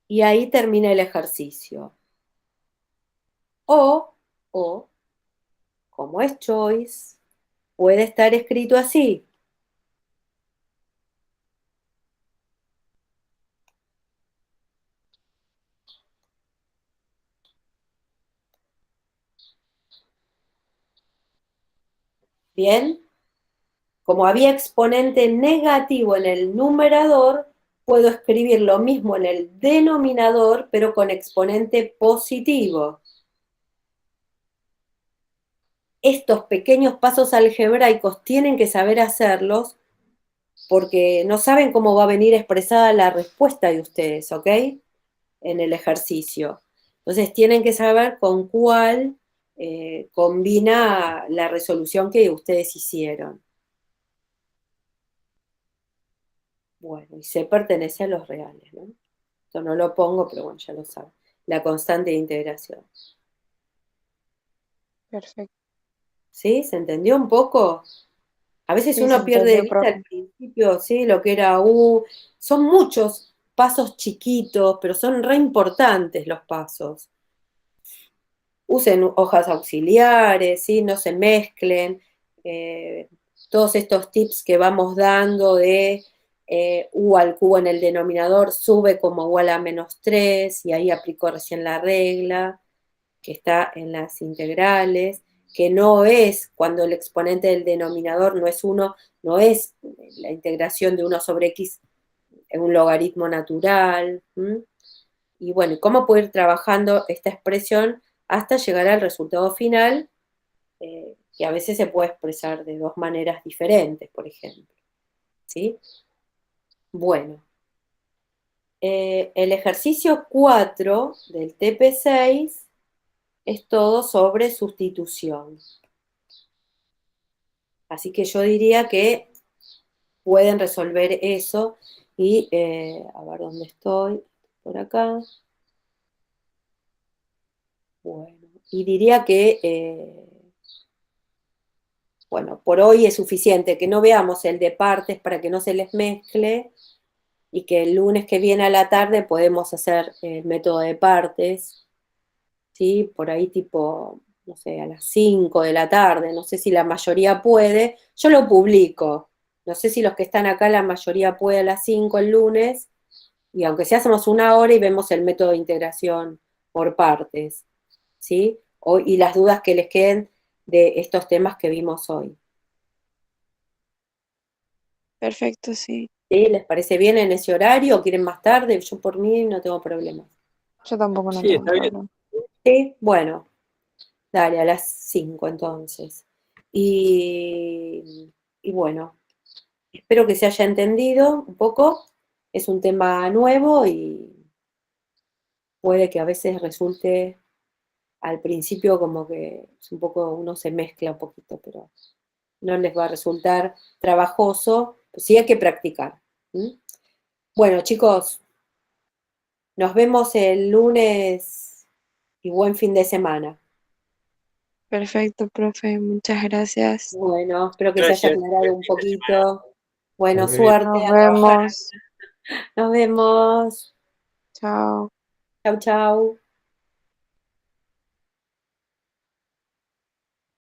Y ahí termina el ejercicio. O, como es choice, puede estar escrito así. ¿Bien? Como había exponente negativo en el numerador, puedo escribir lo mismo en el denominador, pero con exponente positivo. Estos pequeños pasos algebraicos tienen que saber hacerlos porque no saben cómo va a venir expresada la respuesta de ustedes, ¿ok? En el ejercicio. Entonces tienen que saber con cuál combina la resolución que ustedes hicieron. Bueno, y C pertenece a los reales, ¿no? Esto no lo pongo, pero bueno, ya lo saben. La constante de integración. Perfecto. ¿Sí? ¿Se entendió un poco? A veces Sí, se uno pierde de entendió, vista al profe. principio, ¿sí? Lo que era U. Son muchos pasos chiquitos, pero son re importantes los pasos. Usen hojas auxiliares, ¿sí? No se mezclen. Eh, todos estos tips que vamos dando de U al cubo en el denominador sube como igual a -3, y ahí aplico recién la regla que está en las integrales, que no es, cuando el exponente del denominador no es 1, no es la integración de 1 sobre x en un logaritmo natural. Y bueno, ¿cómo puedo ir trabajando esta expresión hasta llegar al resultado final, que a veces se puede expresar de dos maneras diferentes, por ejemplo? ¿Sí? Bueno, el ejercicio 4 del TP6 es todo sobre sustitución. Así que yo diría que pueden resolver eso y, a ver dónde estoy, por acá. Bueno, y diría que, bueno, por hoy es suficiente, que no veamos el de partes para que no se les mezcle, y que el lunes que viene a la tarde podemos hacer el método de partes, ¿sí? Por ahí tipo, no sé, a las 5 de la tarde, no sé si la mayoría puede, yo lo publico, no sé si los que están acá la mayoría puede a las 5 el lunes, y aunque sea hacemos una hora y vemos el método de integración por partes, ¿sí? Y las dudas que les queden de estos temas que vimos hoy. Perfecto, sí. ¿Sí? ¿Les parece bien en ese horario o quieren más tarde? Yo por mí no tengo problema. Yo tampoco no Sí, tengo está bien. problema. Sí, bueno, dale, a las 5 entonces. Y bueno, espero que se haya entendido un poco. Es un tema nuevo y puede que a veces resulte al principio como que es un poco, uno se mezcla un poquito, pero no les va a resultar trabajoso, pues sí hay que practicar. ¿Mm? Bueno, chicos, nos vemos el lunes y buen fin de semana. Perfecto, profe. Muchas gracias. Bueno, espero que se haya Gracias. aclarado un poquito. Bueno, Muy bien. suerte Nos a trabajar. vemos. Nos vemos. Chao. Chau, chau.